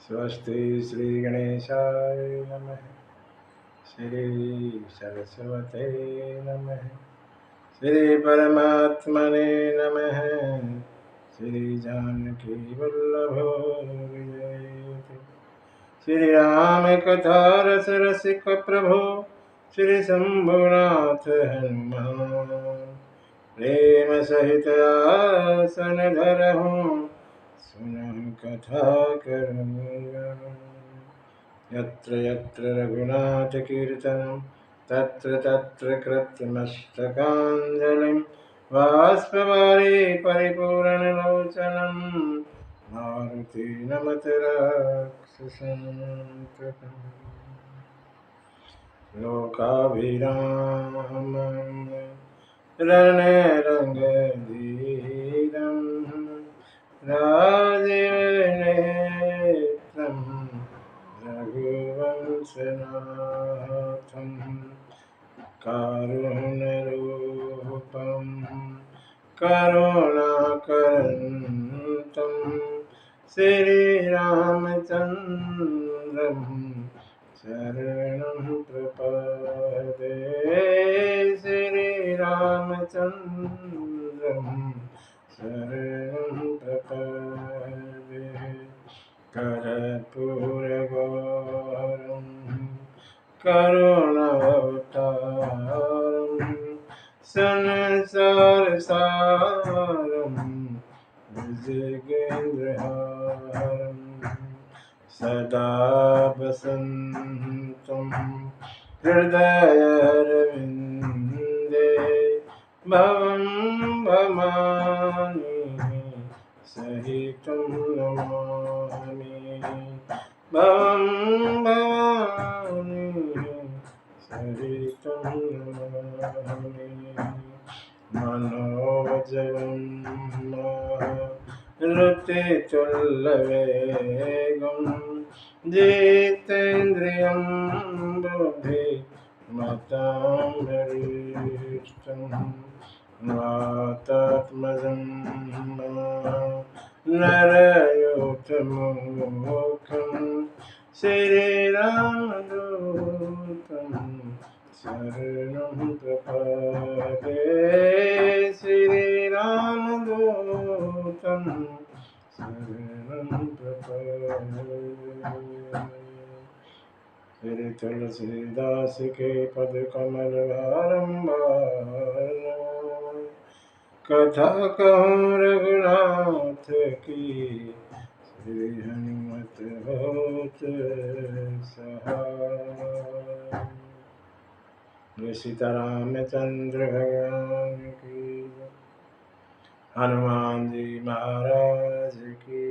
स्वस्ति श्री गणेशाय नमः। श्री सरस्वते नमः। श्री परमात्मने नमः। श्री जानकी वल्लभो विजयते। श्री राम कथा रस रसिक प्रभो श्री शंभुनाथ हनुमान। प्रेम सहित आसन धरहूँ सुनहु कथा करूँगा। यत्र यत्र रघुनाथ कीर्तनं तत्र तत्र कृतमस्तकाञ्जलिं बाष्पवारि परिपूर्णलोचनं मारुति नमत राक्षसान्तकम्। लोकाभिरामं रणरङ्गधीरं राजीवनेत्रं रघुवंशनाथं कारुण्यरूपं करुणाकरन्तं श्रीरामचन्द्रं शरणं प्रपदे। श्रीरामचन्द्रं शरणं प्रपदे। कर्पूरगौरं करुणावतारं संसारसारं भुजगेन्द्रहारं सदा वसन्तं हृदयारविन्दे भवं भवानी सहितं नमामि। भवं भवानी सहितं नमामि। मनोजवं मारुतितुल्यवेगं जितेन्द्रियं बुद्धिमतां वरिष्ठं वातात्मजं नरयोतमोखं श्रीरामदूतं शरणं प्रपदे। श्रीरामदूतं शरणं प्रपदे। श्री तुलसीदास के पद कमल बारंबार कथा कहूँ रघुनाथ की। श्री हनुमत होत सहाय। सीतारामचंद्र भगवान की। हनुमान जी महाराज की।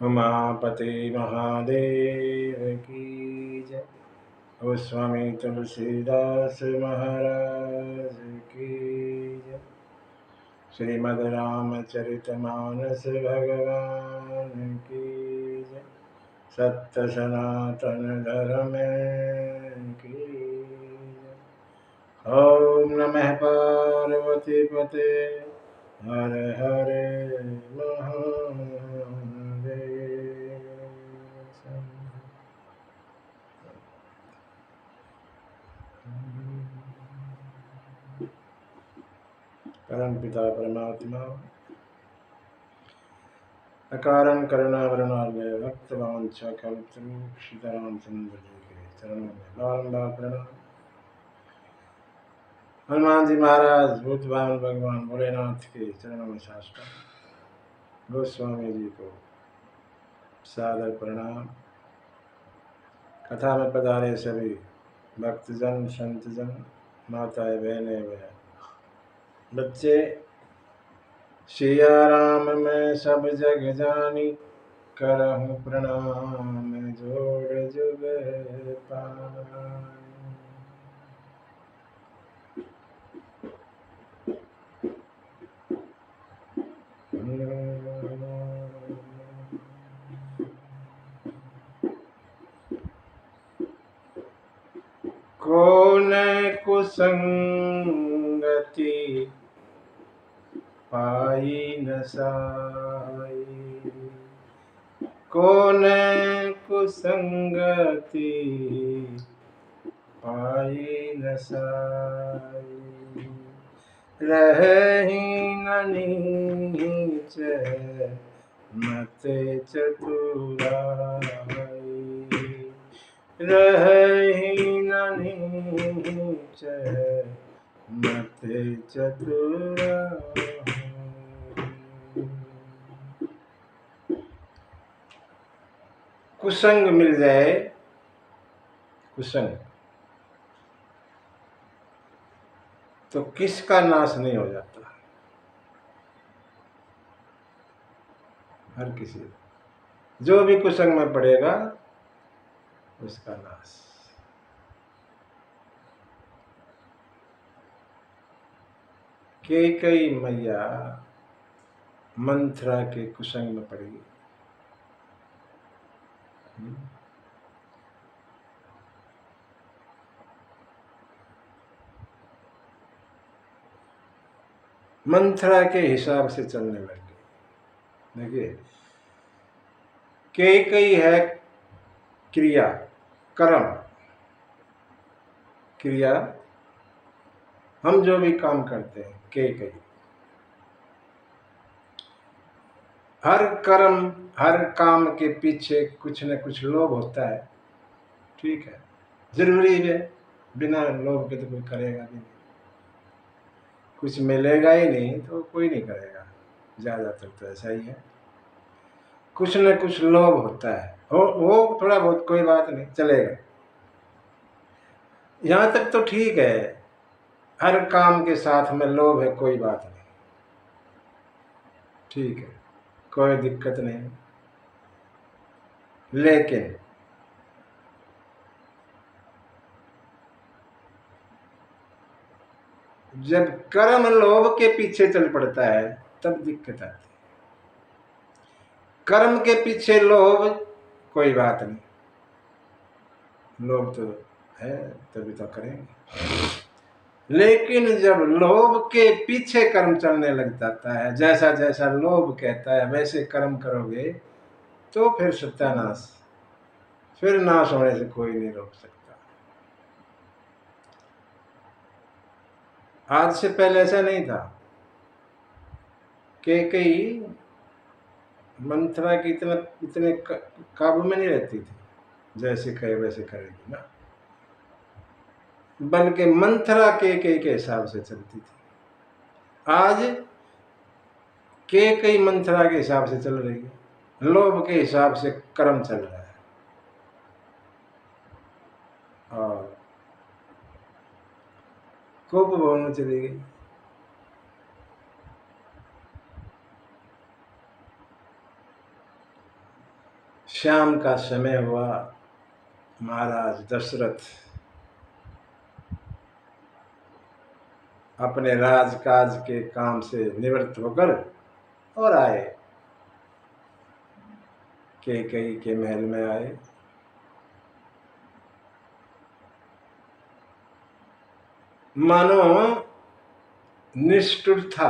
उमापति महादेव की जय। गोस्वामी तुलसीदास महाराज की जय। श्रीमद् रामचरितमानस भगवान की जय। सत्य सनातन धर्म की जय। ओम नमः पार्वती पते हर हर महादेव। परम पिता परमात्मा अकारण करुणा वरुणालय भक्तवांछा कल्पतरु सीतारामचंद्र जी के चरणों में बारंबार प्रणाम। हनुमान जी महाराज भूतवान भगवान भोलेनाथ के चरणों में साष्टांग। गोस्वामी जी को सादर प्रणाम। कथा में पधारे सभी भक्तजन संतजन माताएं बहनें व बच्चे। सिया राम मैं सब जग जानी करहूँ प्रणाम जोड़ जुग पानी। कौन कुसंगति पाई न साई। कौन कुसंगति पाई न साई, रही न नीच मत चतुराई, रही न नीच मत चतुराई। कुसंग मिल जाए, कुसंग तो किसका नाश नहीं हो जाता? हर किसी, जो भी कुसंग में पड़ेगा उसका नाश। कैकेयी मैया मंथरा के कुसंग में पड़ गई। मंथरा के हिसाब से चलने लग गई। देखिए, कैकेयी है क्रिया, कर्म, क्रिया, हम जो भी काम करते हैं, कैकेयी। हर कर्म, हर काम के पीछे कुछ न कुछ लोभ होता है, ठीक है, जरूरी है, बिना लोभ के तो कोई करेगा भी नहीं। कुछ मिलेगा ही नहीं तो कोई नहीं करेगा, ज्यादातर तो ऐसा ही है। कुछ न कुछ लोभ होता है, वो थोड़ा बहुत कोई बात नहीं, चलेगा। यहाँ तक तो ठीक है, हर काम के साथ में लोभ है, कोई बात नहीं, ठीक है, कोई दिक्कत नहीं। लेकिन जब कर्म लोभ के पीछे चल पड़ता है तब दिक्कत आती है। कर्म के पीछे लोभ कोई बात नहीं, लोभ तो है तभी तो करेंगे। लेकिन जब लोभ के पीछे कर्म चलने लग जाता है, जैसा जैसा लोभ कहता है वैसे कर्म करोगे तो फिर सत्यानाश, फिर नाश होने से कोई नहीं रोक सकता। आज से पहले ऐसा नहीं था। कैकेयी मंथरा की इतने काबू में नहीं रहती थी, जैसे कहे वैसे करेगी ना, बल्कि मंथरा कैकेयी के हिसाब से चलती थी। आज कैकेयी मंथरा के हिसाब से चल रही है, लोभ के हिसाब से कर्म चल रहा है, और कोप भवन में चली गई। शाम का समय हुआ, महाराज दशरथ अपने राजकाज के काम से निवृत्त होकर और आए, कैकेयी के महल में आए। मानो निष्ठुर था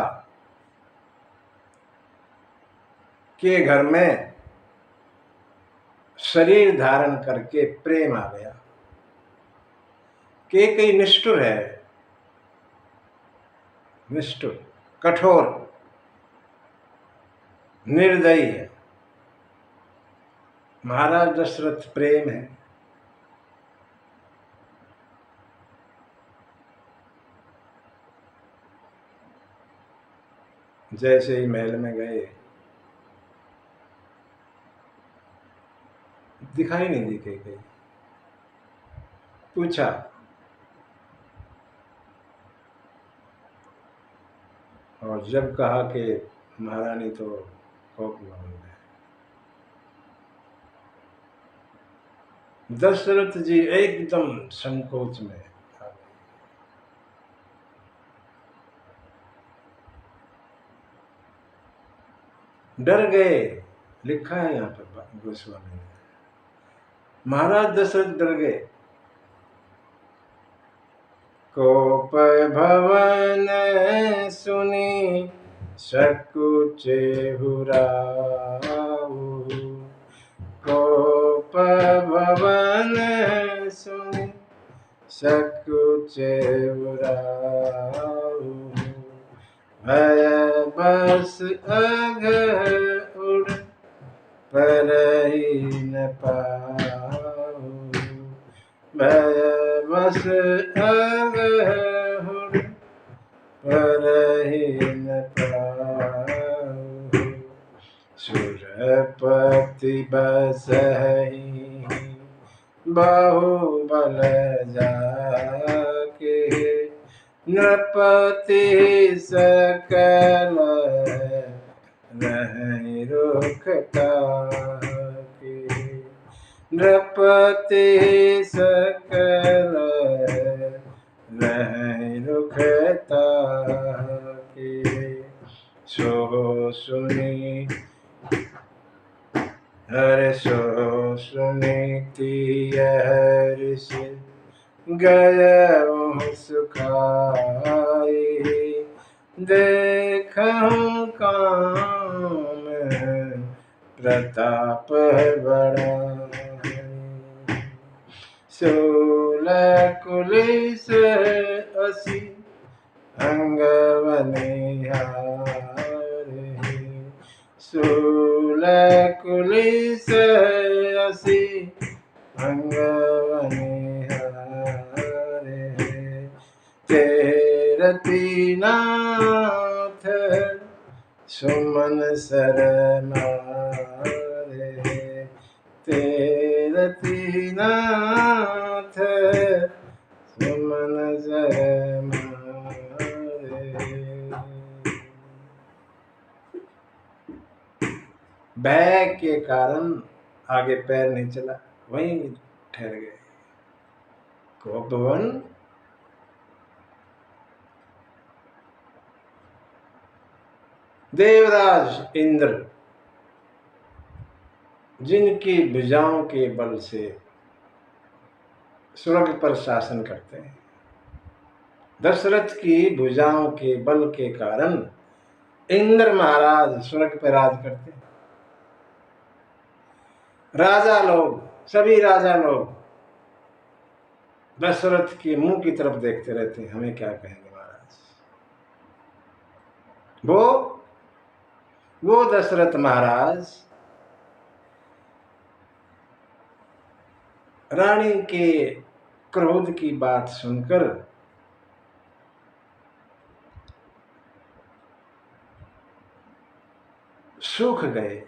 के घर में शरीर धारण करके प्रेम आ गया। कैकेयी निष्ठुर है, निष्ठुर, कठोर, निर्दयी है। महाराज दशरथ प्रेम है। जैसे ही महल में गए, दिखाई नहीं दी कैकेयी। पूछा, और जब कहा कि महारानी तो कोप में हो गए। दशरथ जी एकदम संकोच में आ गए। डर गए, लिखा है यहाँ पर गोस्वामी ने। महाराज दशरथ डर गए। कोप भवन सुनी सकुचे हुराऊ, सुराहु भय बस अघ उड़ परहि न पाहु भय बस अघ उड़ परहि न पाहु सुरपति बसहि बाहुबल जाके नृपति सकल नहीं रुकता के नृपति सकल नहीं रुकता के सो सुनी हर सो सुनीति हर्षि गय सुखाई देखूं काम प्रताप बड़ा सोलह कुलिस असी अंगवनिहारे सोलह कुलिस असी अंगवनिहारे तेरती नाथ सुमन सरनारे तेरती नाथ सुमन सरनारे। भय के कारण आगे पैर नहीं चला, वहीं ठहर गए। कोपवन देवराज इंद्र जिनकी भुजाओं के बल से स्वर्ग पर शासन करते हैं, दशरथ की भुजाओं के बल के कारण इंद्र महाराज स्वर्ग पर राज करते हैं। राजा लोग, सभी राजा लोग दशरथ के मुंह की तरफ देखते रहते हैं, हमें क्या कहेंगे महाराज। वो दशरथ महाराज रानी के क्रोध की बात सुनकर सूख गए,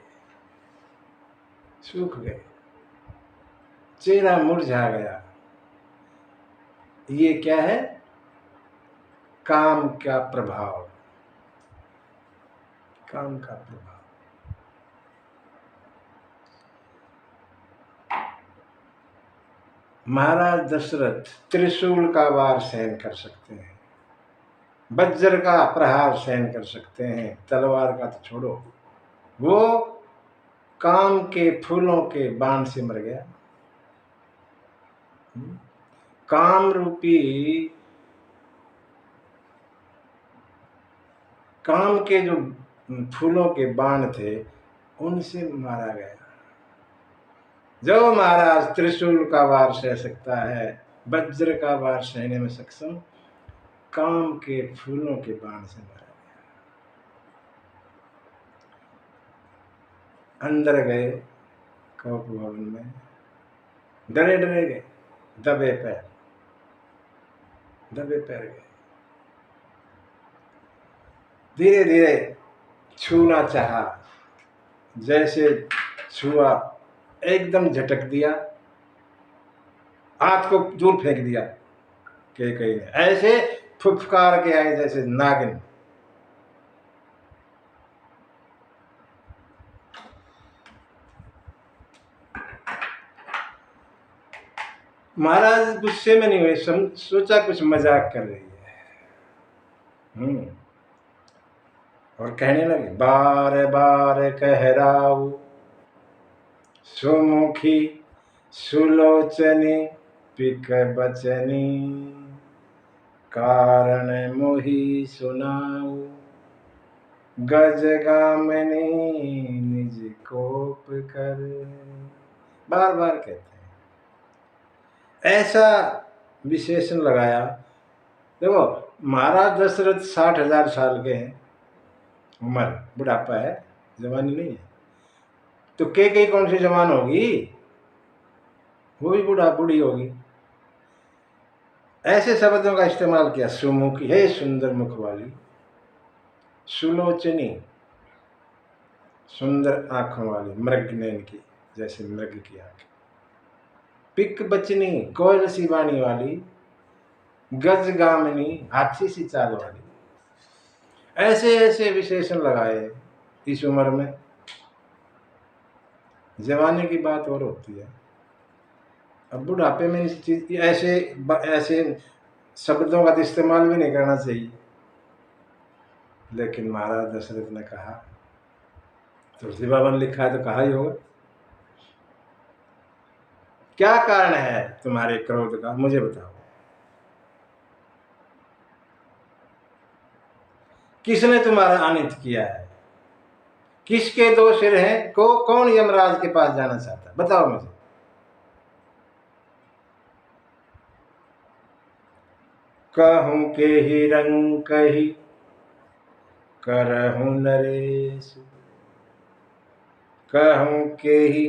चेहरा मुरझा गया। ये क्या है? काम का प्रभाव, काम का प्रभाव। महाराज दशरथ त्रिशूल का वार सहन कर सकते हैं, वज्र का प्रहार सहन कर सकते हैं, तलवार का तो छोड़ो, वो काम के फूलों के बाण से मर गया। काम रूपी, काम के जो फूलों के बाण थे उनसे मारा गया। जो महाराज त्रिशूल का वार सह सकता है, वज्र का वार सहने में सक्षम, काम के फूलों के बाण से मारा गया। अंदर गए कौप भवन में, डरे गए, दबे पैर गए। धीरे धीरे छूना चाहा, जैसे छुआ एकदम झटक दिया, हाथ को दूर फेंक दिया के कहीं ने, ऐसे फुफकार के आए जैसे नागिन। महाराज गुस्से में नहीं हुए, सोचा कुछ मजाक कर रही है। और कहने लगे, बार बार कहराऊ सुमुखी सुलोचनी पिक बचनी, कारण मोही सुनाऊ गजगामिनी निज कोप कर। बार बार कहते हैं, ऐसा विशेषण लगाया देखो, महाराज दशरथ 60,000 साल के हैं, उम्र, बुढ़ापा है, जवानी नहीं है। तो कई कौन सी जवान होगी, वो भी बूढ़ी होगी। ऐसे शब्दों का इस्तेमाल किया, सुमुखी है, सुंदर मुख वाली, सुलोचनी, सुंदर आंखों वाली, मृग नयन की, जैसे मृग की आंख, पिक बचनी, कोयल सी वाणी वाली, गजगामिनी, हाथी सी चाल वाली। ऐसे ऐसे विशेषण लगाए इस उम्र में। जवानी की बात और होती है, अब बुढ़ापे में इस चीज ऐसे ऐसे शब्दों का इस्तेमाल भी नहीं करना चाहिए। लेकिन महाराज दशरथ ने कहा, तुलसीबाबा ने लिखा है तो कहा ही होगा। क्या कारण है तुम्हारे क्रोध का, मुझे बताओ। किसने तुम्हारा अनित किया है, किसके दो सिर हैं, कौन यमराज के पास जाना चाहता है, बताओ मुझे। कहूं के ही रंग कही करहूं नरेश, कहूं के ही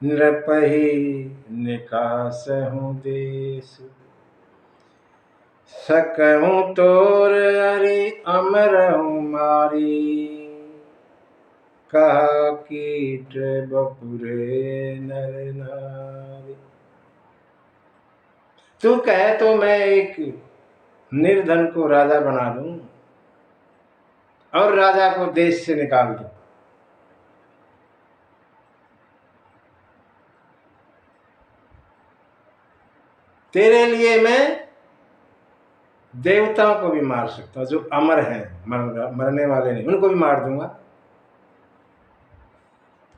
नृपहि निकास हूं देश, सकहूं तोर अरे अमर हूं मारी, कहा कीट बपुरे नर नारी। तू कहे तो मैं एक निर्धन को राजा बना दूं और राजा को देश से निकाल दूं। तेरे लिए मैं देवताओं को भी मार सकता हूं, जो अमर हैं, मरने वाले नहीं, उनको भी मार दूंगा।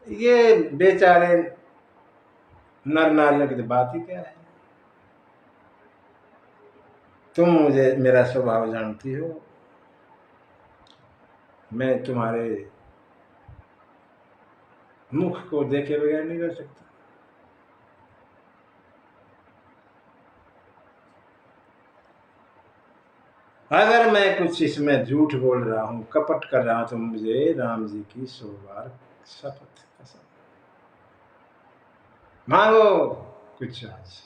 ये बेचारे नर नारियों की तो बात ही क्या है। तुम मुझे मेरा स्वभाव जानती हो, मैं तुम्हारे मुख को देखे बगैर नहीं रह सकता। अगर मैं कुछ इसमें झूठ बोल रहा हूं, कपट कर रहा हूं, तो मुझे राम जी की 100 बार शपथ कसम, मांगो कुछ आज।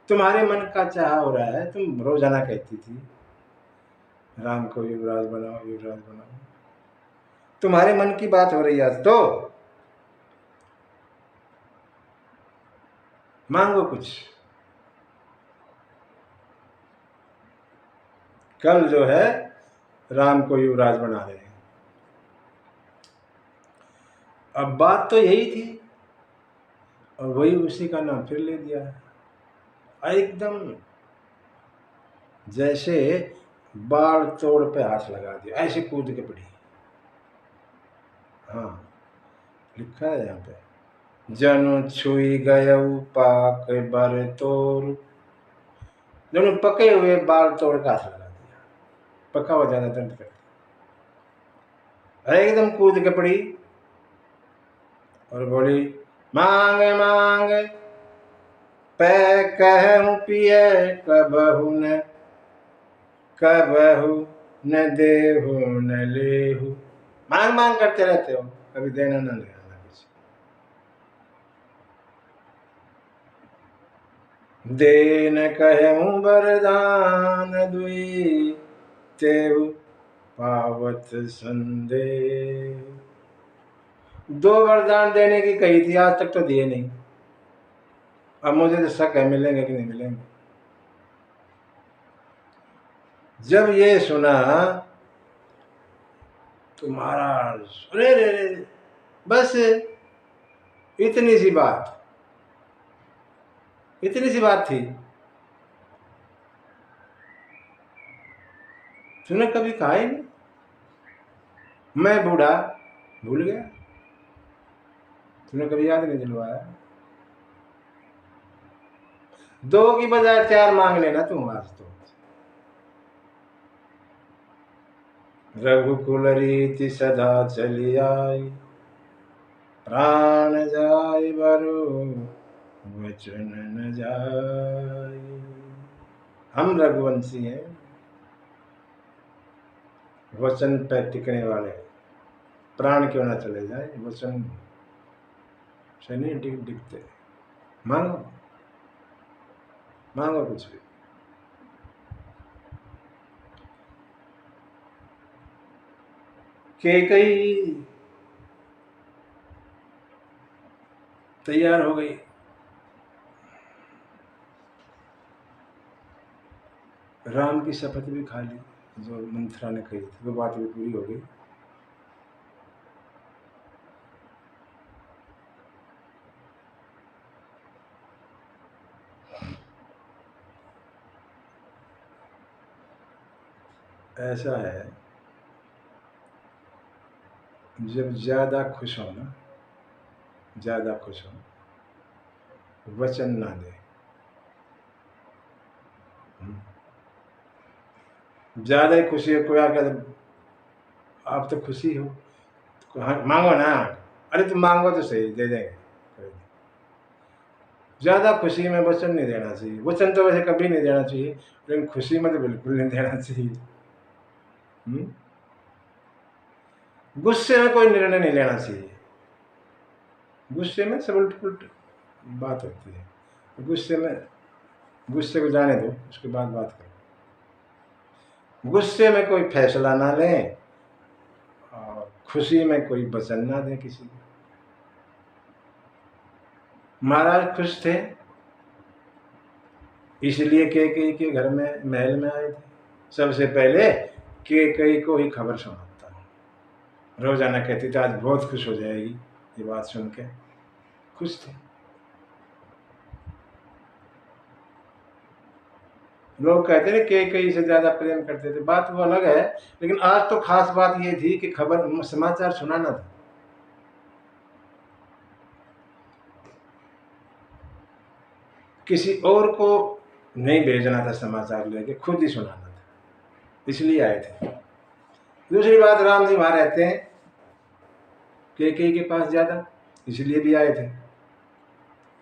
तुम्हारे मन का चाह हो रहा है, तुम रोजाना कहती थी राम को युवराज बनाओ, युवराज बनाओ। तुम्हारे मन की बात हो रही है आज, तो मांगो कुछ। कल जो है राम को युवराज बना रहे हैं। अब बात तो यही थी और वही उसी का नाम फिर ले दिया है। एकदम जैसे बाढ़ तोड़ पे हाथ लगा दिया, ऐसे कूद के पड़ी। हाँ, लिखा है यहाँ पे, जनु छुई गयऊ पाक बर तोर, जनु पके हुए बाल तोड़ का हाथ लगा दिया। पका हुआ ज्यादा दर्द करता, एकदम कूद के पड़ी और बोली, मांग मांग पै कहूं पिए, कबहु न देहु न लेहु। मांग मांग करते रहते हो, कभी देना न लेना कुछ। देन कहूं वरदान दुई, तेहु पावत संदेह। 2 वरदान देने की कही थी, आज तक तो दिए नहीं। अब मुझे तो शक है मिलेंगे कि नहीं मिलेंगे। जब ये सुना तो महाराज, अरे रे रे, बस इतनी सी बात, इतनी सी बात थी। तूने कभी कहा ही नहीं, मैं बूढ़ा भूल गया, तूने कभी याद नहीं दिलवाया। 2 की बजाय 4 मांग लेना तुम आज तो। रघुकुल रीति सदा चली आई, प्राण जाय बरु वचन न जाय। हम रघुवंशी हैं, वचन पे टिकने वाले, प्राण क्यों ना चले जाए, वचन से नहीं दिखते। मांगो मांगो कुछ भी। कैकेयी तैयार हो गई, राम की शपथ भी खा ली, जो मंथरा ने कही थी वो बात भी पूरी हो गई। ऐसा है, जब ज्यादा खुश हो ना, ज्यादा खुश हो, वचन ना दे। ज्यादा ही खुशी है, कोई आके आप तो खुशी हो तो हाँ मांगो ना, अरे तुम मांगो तो सही, दे देंगे। ज्यादा खुशी में वचन नहीं देना चाहिए। वचन तो वैसे कभी नहीं देना चाहिए, लेकिन खुशी में तो बिल्कुल नहीं देना चाहिए। गुस्से में कोई निर्णय नहीं लेना चाहिए। गुस्से में सब उल्ट पुलट बात होती है। गुस्से को जाने दो, उसके बाद बात करो। गुस्से में कोई फैसला ना लें और खुशी में कोई वचन ना दें किसी को। महाराज खुश थे, इसलिए कैकेयी के घर में महल में आए थे। सबसे पहले कैकेयी को ही खबर सुनाता। रोजाना कहती थी आज बहुत खुश हो जाएगी ये बात सुन के। खुश थे। लोग कहते थे कैकेयी से ज्यादा प्रेम करते थे, बात वो अलग है, लेकिन आज तो खास बात ये थी कि खबर समाचार सुनाना था। किसी और को नहीं भेजना था समाचार लेके, खुद ही सुनाना था, इसलिए आए थे। दूसरी बात, राम जी वहां रहते हैं कैकेयी के पास ज्यादा, इसलिए भी आए थे।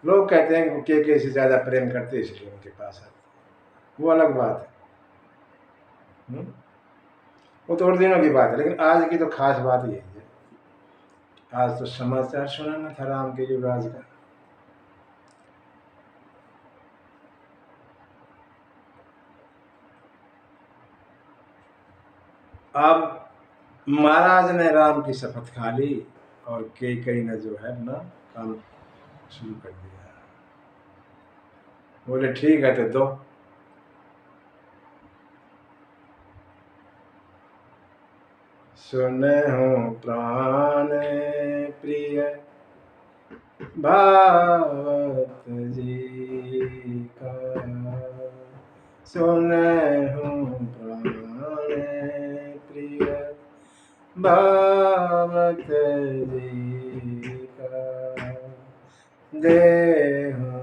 लोग कहते हैं कि कैकेयी से ज्यादा प्रेम करते इसलिए उनके पास आते, वो अलग बात है। वो तो और दिनों की बात है, लेकिन आज की तो खास बात यही है, आज तो समाचार सुनाना था राम के युवराज का। अब महाराज ने राम की शपथ खा ली और कैकेयी ने जो है अपना काम शुरू कर दिया। बोले ठीक है तो दो। सुने हूँ प्राण प्रिय भावत जी का, सुने हूँ प्राण प्रिय भावत जी का, देहूँ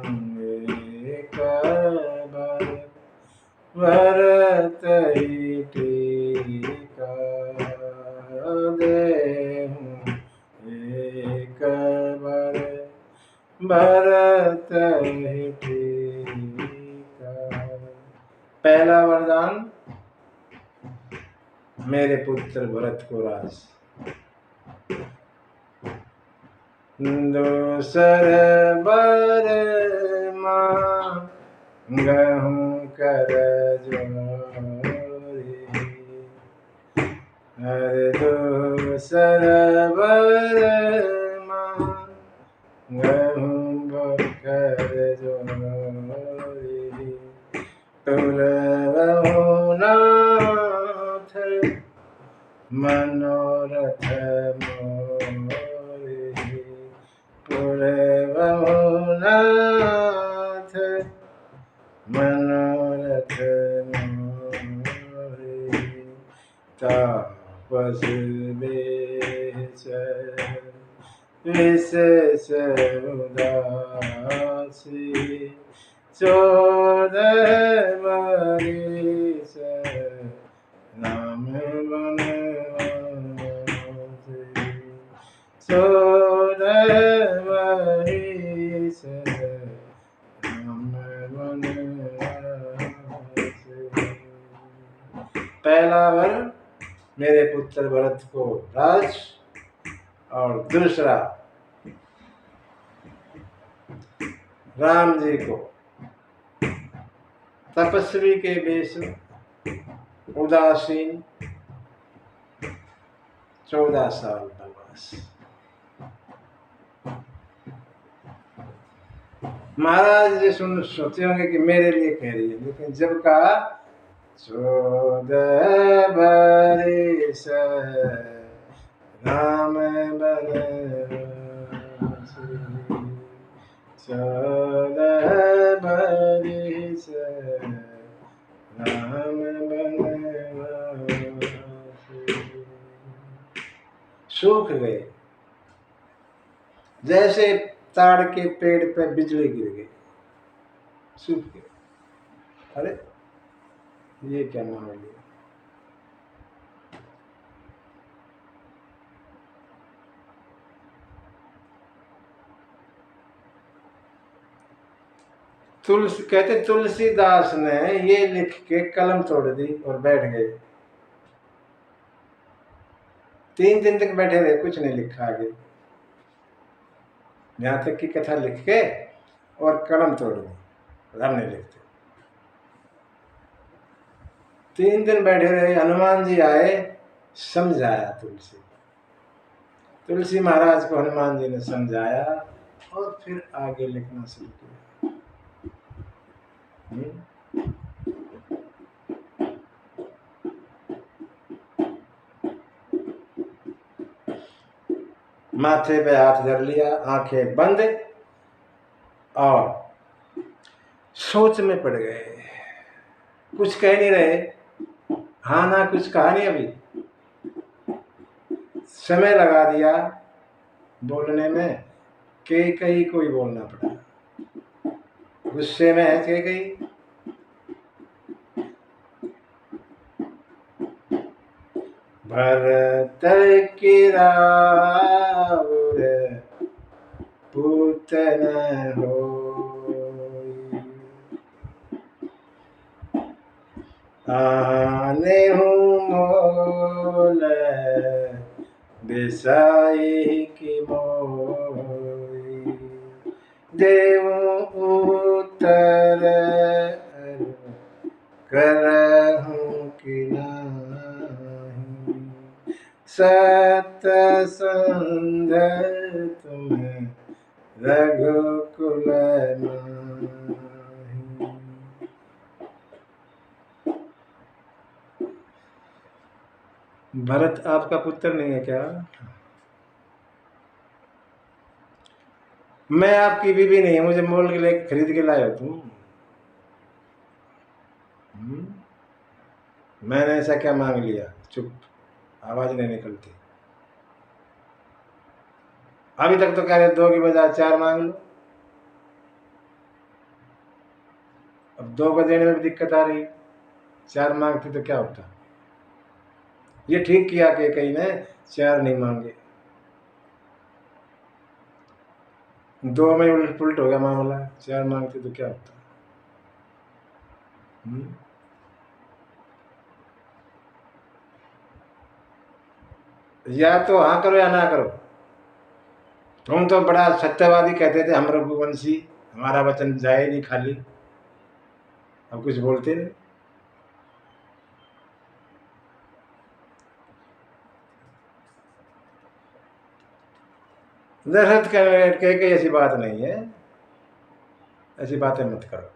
एक बार भरत ही टीका, देहूँ एक बार भरत ही टीका। पहला वरदान, मेरे पुत्र भरत को राज। दूसर बर मांगहूँ कर जोरी, हर दूसर बर मांगहूँ कर जोरी, तुलहूँ नाथ मनोरथ मोरे, पुरवहु नाथ मनोरथ मोरे, तापस बेच विशेष उदासी, 14 बरिस राम वनवासी, 14 बरिस राम वनवासी। पहला वर मेरे पुत्र भरत को राज और दूसरा राम जी को तपस्वी के वेश में उदासीन 14 साल वनवास। महाराज जी सोचते होंगे कि मेरे लिए कह रही है, लेकिन जब कहा 14 बरिस राम बनवासी, 14 बरिस राम बनवासी। सूख गए जैसे ताड़ के पेड़ पे बिजली गिर गई, सूख गए। अरे ये क्या मान लिया। कहते तुलसीदास ने ये लिख के कलम तोड़ दी और बैठ गए। 3 दिन तक बैठे रहे, कुछ नहीं लिखा आगे, यहां तक की कथा लिख के और कलम तोड़ दी, हम नहीं लिखते। 3 दिन बैठे रहे, हनुमान जी आए, समझाया तुलसी महाराज को हनुमान जी ने समझाया और फिर आगे लिखना शुरू किया। माथे पे हाथ धर लिया, आंखें बंद और सोच में पड़ गए। कुछ कह नहीं रहे, हाँ ना कुछ कहा नहीं, अभी समय लगा दिया बोलने में। कई कोई बोलना पड़ा, गुस्से में है कई। भरत की राउर पूतन होई, आने हूँ मोल बिसाई की मोई, देवों उत्तर करहूँ कि नाही, सतसंग तुम्हें रघुकुल माही। भरत आपका पुत्र नहीं है क्या? मैं आपकी बीवी नहीं, मुझे मोल के लिए खरीद के लाए हो तुम। मैंने ऐसा क्या मांग लिया? चुप, आवाज नहीं निकलती। अभी तक तो कह रहे 2 की बजाय 4 मांग लो, अब 2 को देने में भी दिक्कत आ रही है। 4 मांगती तो क्या होता। ये ठीक किया कि कहीं ने 4 नहीं मांगे, 2 में उलट पुलट हो गया मामला। 4 मांगते तो क्या होता। या तो हाँ करो या ना करो। तुम तो बड़ा सत्यवादी कहते थे, हम रघुवंशी, हमारा वचन जाए नहीं खाली। अब कुछ बोलते नहीं। दशरथ कह के ऐसी बात नहीं है, ऐसी बातें मत करो।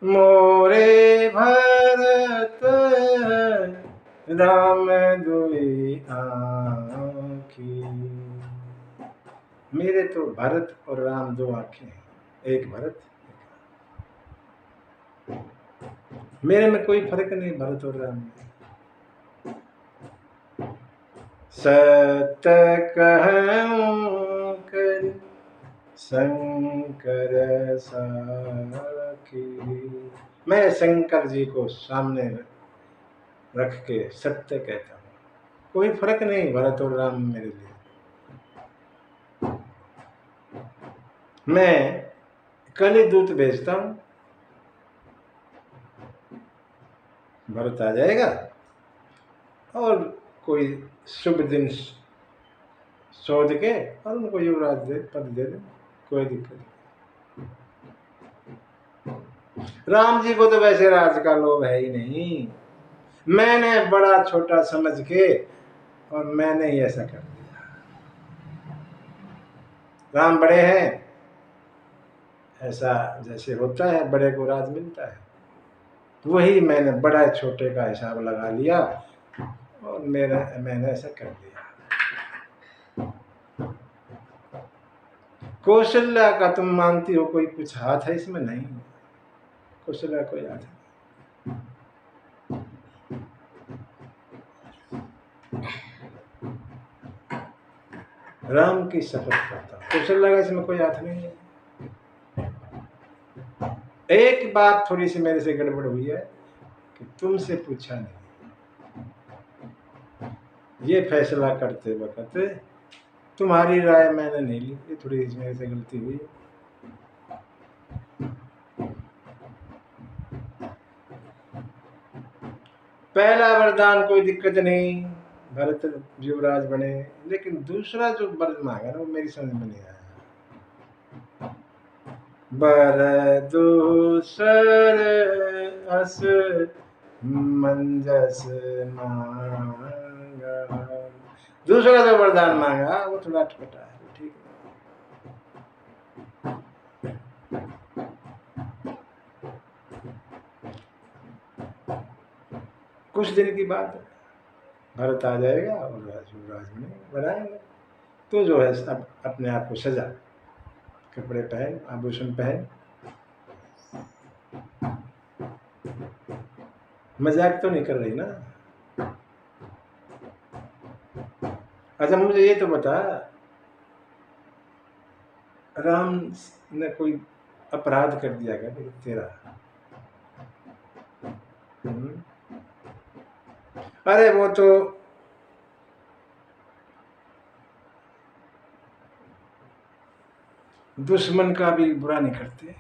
मोरे भरत राम दुई आँखी, मेरे तो भरत और राम 2 आंखें हैं, एक भरत एक राम। मेरे में कोई फर्क नहीं भरत और राम में। सत्य कहूं कर शंकर साखी, मैं शंकर जी को सामने रख के सत्य कहता हूँ, कोई फर्क नहीं भरत और राम मेरे लिए। मैं कल ही दूत भेजता हूँ, भरत आ जाएगा, और कोई शुभ दिन शोध के और उनको युवराज पद दे दे, कोई दिक्कत नहीं। राम जी को तो वैसे राज का लोभ है ही नहीं, मैंने बड़ा छोटा समझ के और मैंने ही ऐसा कर दिया। राम बड़े हैं, ऐसा जैसे होता है, बड़े को राज मिलता है, वही मैंने बड़ा छोटे का हिसाब लगा लिया और मैंने ऐसा कर दिया। कौशल्या का तुम मानती हो कोई कुछ हाथ है इसमें? नहीं, कौशल्या कोई हाथ है। राम की शपथ करता हूं, कौशल्या का इसमें कोई हाथ नहीं है। एक बात थोड़ी सी मेरे से गड़बड़ हुई है कि तुमसे पूछा नहीं, ये फैसला करते वक्त तुम्हारी राय मैंने नहीं ली, ये थोड़ी मेरे से गलती हुई। पहला वरदान कोई दिक्कत नहीं, भरत युवराज बने, लेकिन दूसरा जो वर मांगा ना वो मेरी समझ में नहीं आया। बर दूसर अस मंजस मांगा, दूसरा जो वरदान मांगा वो थोड़ा अटपटा है, ठीक है। कुछ दिन की बात है, भरत आ जाएगा और युवराज बनाएंगे। तो जो है अब अपने आप को सजा, कपड़े पहन, आभूषण पहन। मजाक तो नहीं कर रही ना? अच्छा मुझे ये तो बता, राम ने कोई अपराध कर दिया क्या तेरा? अरे वो तो दुश्मन का भी बुरा नहीं करते,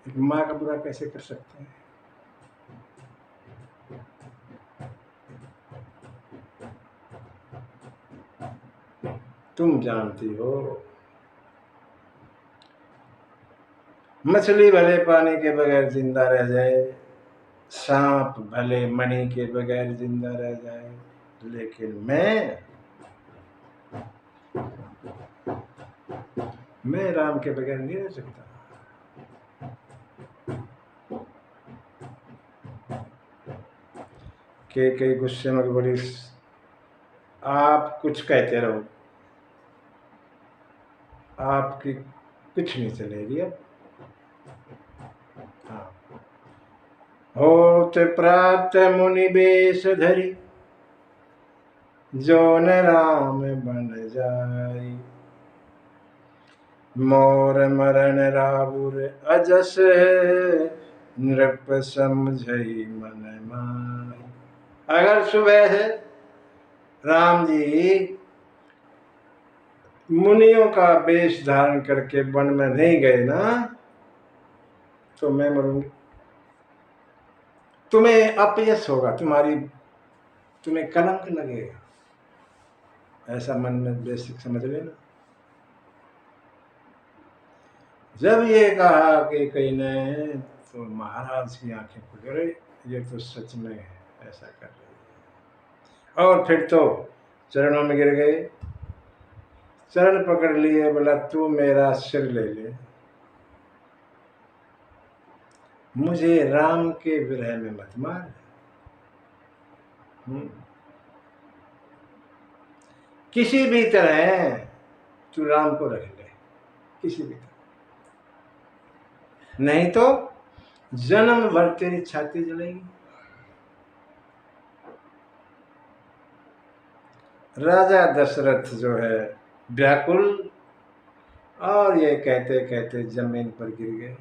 एक माँ का बुरा कैसे कर सकते हैं? तुम जानती हो, मछली भले पानी के बगैर जिंदा रह जाए, सांप भले मणि के बगैर जिंदा रह जाए, लेकिन मैं राम के बगैर नहीं रह सकता। के कई गुस्से में बड़ी, आप कुछ कहते रहो, आपकी कुछ नहीं चलेगी अब। हाँ, होत प्राप्त मुनि बेश धरी, जो न राम बन जाई, मोर मरण रावुर अजस, नृप समझई मन माई। अगर सुबह है राम जी मुनियों का वेश धारण करके वन में नहीं गए ना, तो मैं मरूंगी। तुम्हें अपयश होगा, तुम्हें कलंक लगेगा, ऐसा मन में बेसिक समझ लेना। जब ये कहा कि कहीं ने, तो महाराज की आंखें खुल गई, ये तो सच में ऐसा कर रही है। और फिर तो चरणों में गिर गए, चरण पकड़ लिए, बोला तू मेरा सिर ले ले, मुझे राम के विरह में मत मार। किसी भी तरह तू राम को रख ले, किसी भी तरह, नहीं तो जन्म भर तेरी छाती जलेगी। राजा दशरथ जो है व्याकुल, और ये कहते कहते जमीन पर गिर गए,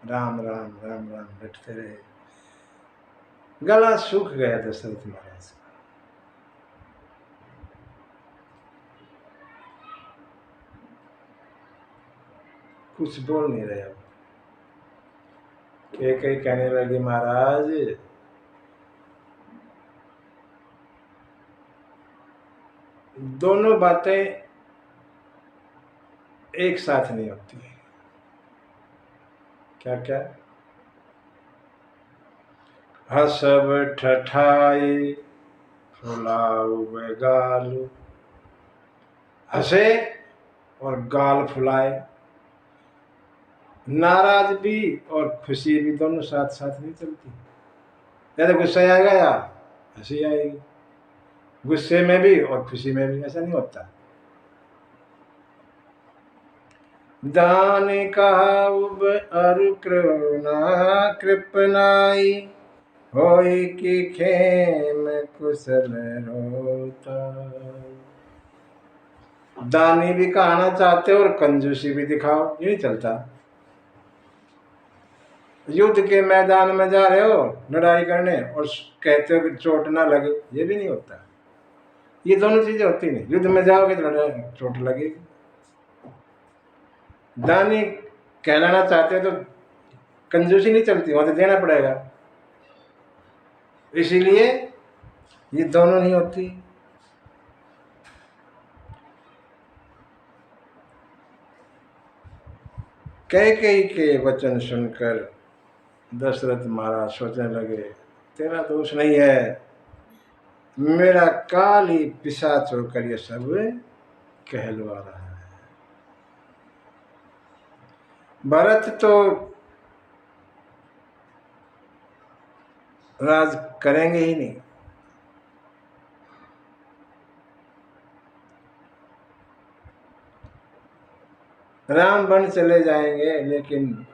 राम राम राम राम रटते रहे, गला सूख गया दशरथ महाराज का। कुछ बोल नहीं रहे अब। कई कहने लगी महाराज दोनों बातें एक साथ नहीं होती। क्या क्या? हसब ठठाई फुलाऊ गाल, हंसे और गाल फुलाए। नाराज भी और खुशी भी दोनों साथ साथ नहीं चलती। जैसे गुस्सा आएगा या हंसी आएगी, गुस्से में भी और खुशी में भी, ऐसा नहीं होता। दान कहाउब अरु करुणा कृपनाई, होई की खेम कुशल रोता। दानी भी कहना चाहते हो और कंजूसी भी दिखाओ, ये नहीं चलता। युद्ध के मैदान में जा रहे हो लड़ाई करने और कहते हो कि चोट ना लगे, ये भी नहीं होता। ये दोनों चीजें होती नहीं। युद्ध में जाओगे तो लड़ाई चोट लगेगी। दानी कहलाना चाहते हो तो कंजूसी नहीं चलती, वहां तो देना पड़ेगा। इसीलिए ये दोनों नहीं होती। कैकेयी के वचन सुनकर दशरथ महाराज सोचने लगे, तेरा दोष नहीं है, मेरा काल ही पिशाच होकर ये सब कहलवा रहा है। भरत तो राज करेंगे ही नहीं। राम वन चले जाएंगे, लेकिन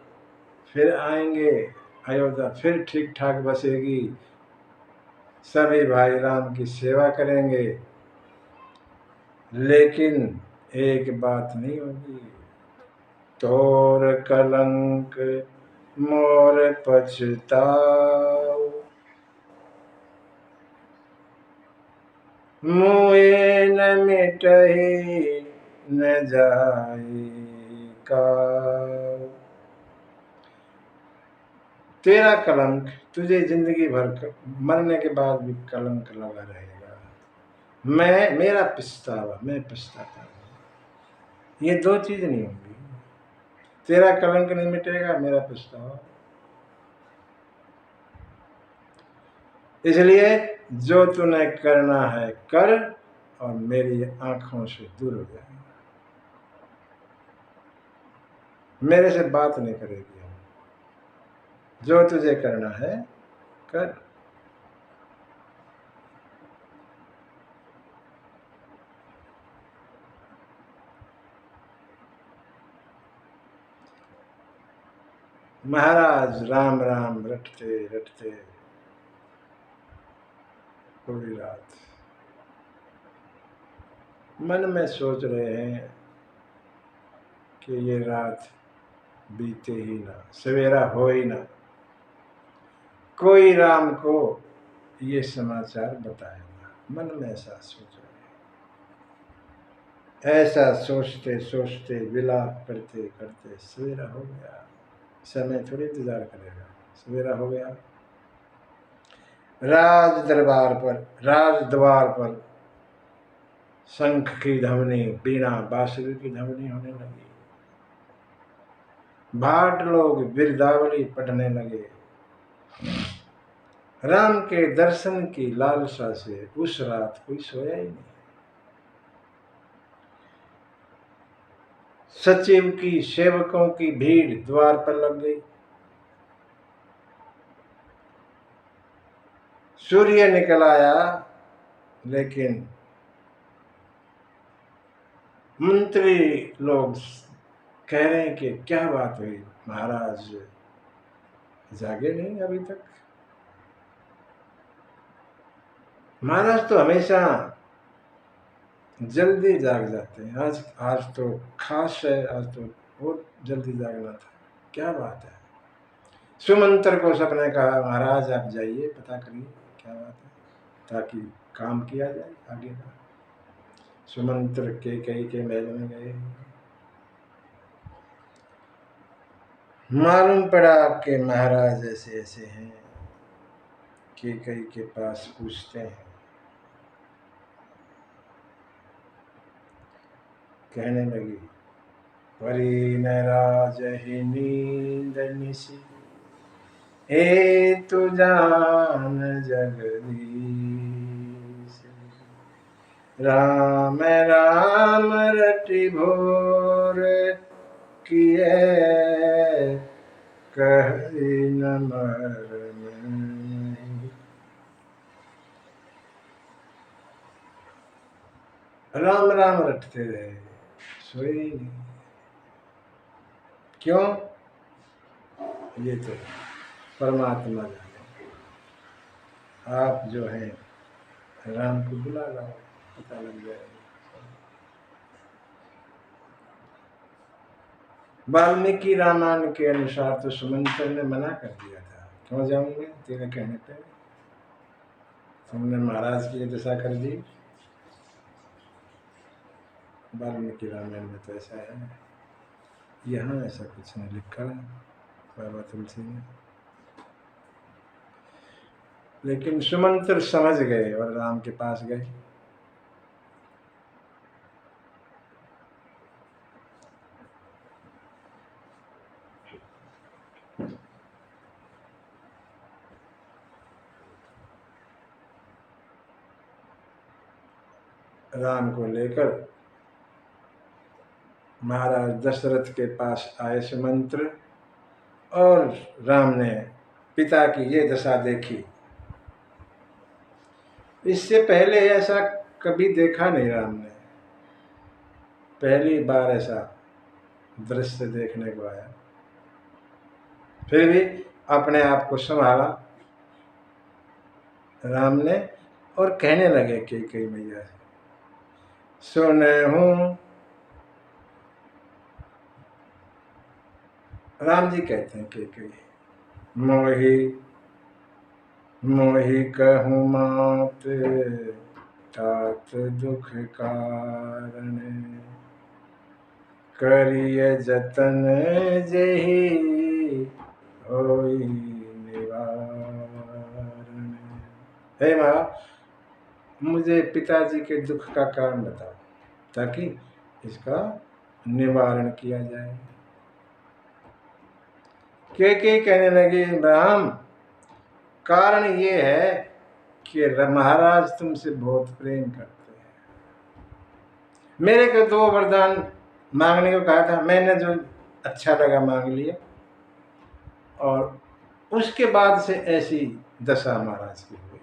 फिर आएंगे अयोध्या, फिर ठीक ठाक बसेगी, सभी भाई राम की सेवा करेंगे। लेकिन एक बात नहीं होगी, तोर कलंक मोर पछताओ, मुए न मिटहि न जाई काऊ। तेरा कलंक तुझे जिंदगी भर मरने के बाद भी कलंक लगा रहेगा। मेरा पछतावा, मैं पछताता हूं। ये दो चीज नहीं होंगी। तेरा कलंक नहीं मिटेगा, मेरा पछतावा। इसलिए जो तूने करना है कर और मेरी आंखों से दूर हो जाए। मेरे से बात नहीं करेगी। जो तुझे करना है कर। महाराज राम राम रटते रटते पूरी रात मन में सोच रहे हैं कि ये रात बीते ही ना, सवेरा हो ही ना, कोई राम को ये समाचार बताएगा। मन में ऐसा सोच रहे हैं। ऐसा सोचते सोचते विलाप करते करते सवेरा हो गया। समय थोड़ी इंतजार करेगा, सवेरा हो गया। राज द्वार पर शंख की ध्वनि, बीणा बांसुरी की ध्वनि होने लगी। भाट लोग बिरदावली पढ़ने लगे। राम के दर्शन की लालसा से उस रात कोई सोया ही नहीं। सचिव की सेवकों की भीड़ द्वार पर लग गई। सूर्य निकल आया, लेकिन मंत्री लोग कह रहे हैं कि क्या बात हुई, महाराज जागे नहीं अभी तक। महाराज तो हमेशा जल्दी जाग जाते हैं, आज तो खास है, आज तो बहुत जल्दी जागना था। क्या बात है? सुमंत्र को सबने कहा, महाराज आप जाइए, पता करिए क्या बात है, ताकि काम किया जाए आगे का। सुमंत्र कैकेयी के महल में गए। मालूम पड़ा आपके महाराज ऐसे ऐसे हैं। कैकेयी के पास पूछते हैं, कहने लगी, परी न राजहि नींद निशि, हे तु जान जगदीश। राम राम रटि भोर किए, कहि न मरम नहीं। राम राम रटते रहे, सोए नहीं। क्यों? ये तो परमात्मा जाने। आप जो हैं राम को बुला लाओ, पता लग जाएगा। वाल्मीकि रामायण के अनुसार तो सुमंत्र ने मना कर दिया था, क्यों जाऊंगे तेरे कहने पे, तुमने महाराज की दशा कर दी। वाल्मीकि रामायण में तो ऐसा है, यहाँ ऐसा कुछ नहीं लिखा बाबा तुलसी ने। लेकिन सुमंत्र समझ गए और राम के पास गए। राम को लेकर महाराज दशरथ के पास आए सुमंत्र, और राम ने पिता की ये दशा देखी। इससे पहले ऐसा कभी देखा नहीं राम ने, पहली बार ऐसा दृश्य देखने को आया। फिर भी अपने आप को संभाला राम ने, और कहने लगे कैकेयी मैया से, सुनहूं। राम जी कहते हैं कैकेयी, मोहि मोहि कहूँ मात, तात दुख कारण, करिय जतन जेहि होई निवारण। हे माँ, मुझे पिताजी के दुख का कारण बताओ, ताकि इसका निवारण किया जाए। कैकेयी कहने लगी, राम, कारण ये है कि महाराज तुमसे बहुत प्रेम करते हैं। मेरे को 2 वरदान मांगने को कहा था, मैंने जो अच्छा लगा मांग लिया, और उसके बाद से ऐसी दशा महाराज की हुई।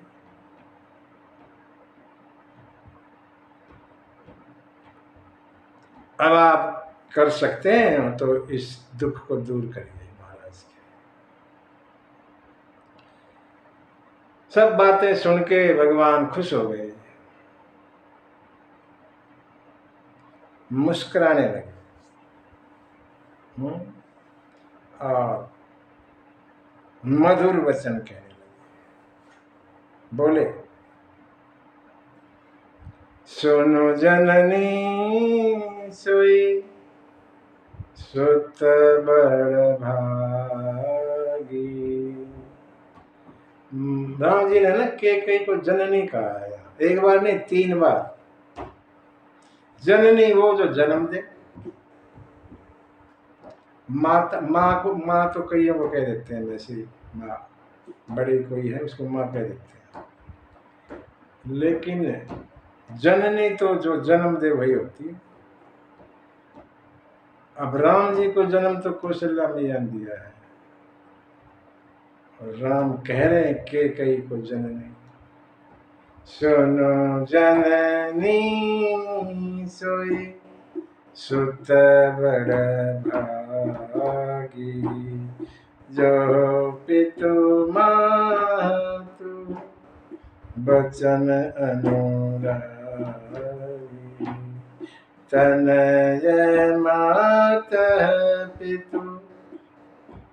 अब आप कर सकते हैं तो इस दुख को दूर करिए महाराज के। सब बातें सुन के भगवान खुश हो गए, मुस्कुराने लगे, और मधुर वचन कहने लगे। बोले, सुनो जननी सोई, सुत बड़ भागी। राम जी ने ना कैकेयी को जननी कहा है, एक बार नहीं 3 बार। जननी वो जो जन्म दे, माँ तो कईयों को कह देते हैं, वैसे माँ बड़ी कोई है उसको माँ कह देते हैं, लेकिन जननी तो जो जन्म दे वही होती है। अब राम जी को जन्म तो कौशल्या मैया ने दिया है, और राम कह रहे हैं कैकेयी को जननी। सुनो जननी सोई, सुत बड़ भागी। जो पितु मातु बचन अनुरागी। तनय माता पितु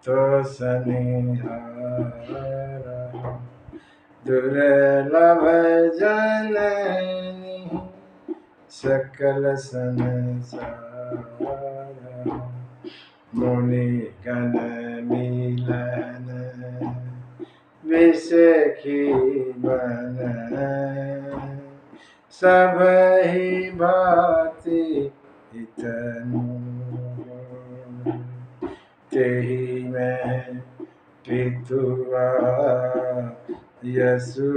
तो सनिहारा। दुर्लभ जननी सकल संसारा। मुनि गण मिलन विसखी बन। सब ही भांति चित मोह, तेहि में पितुआ यसु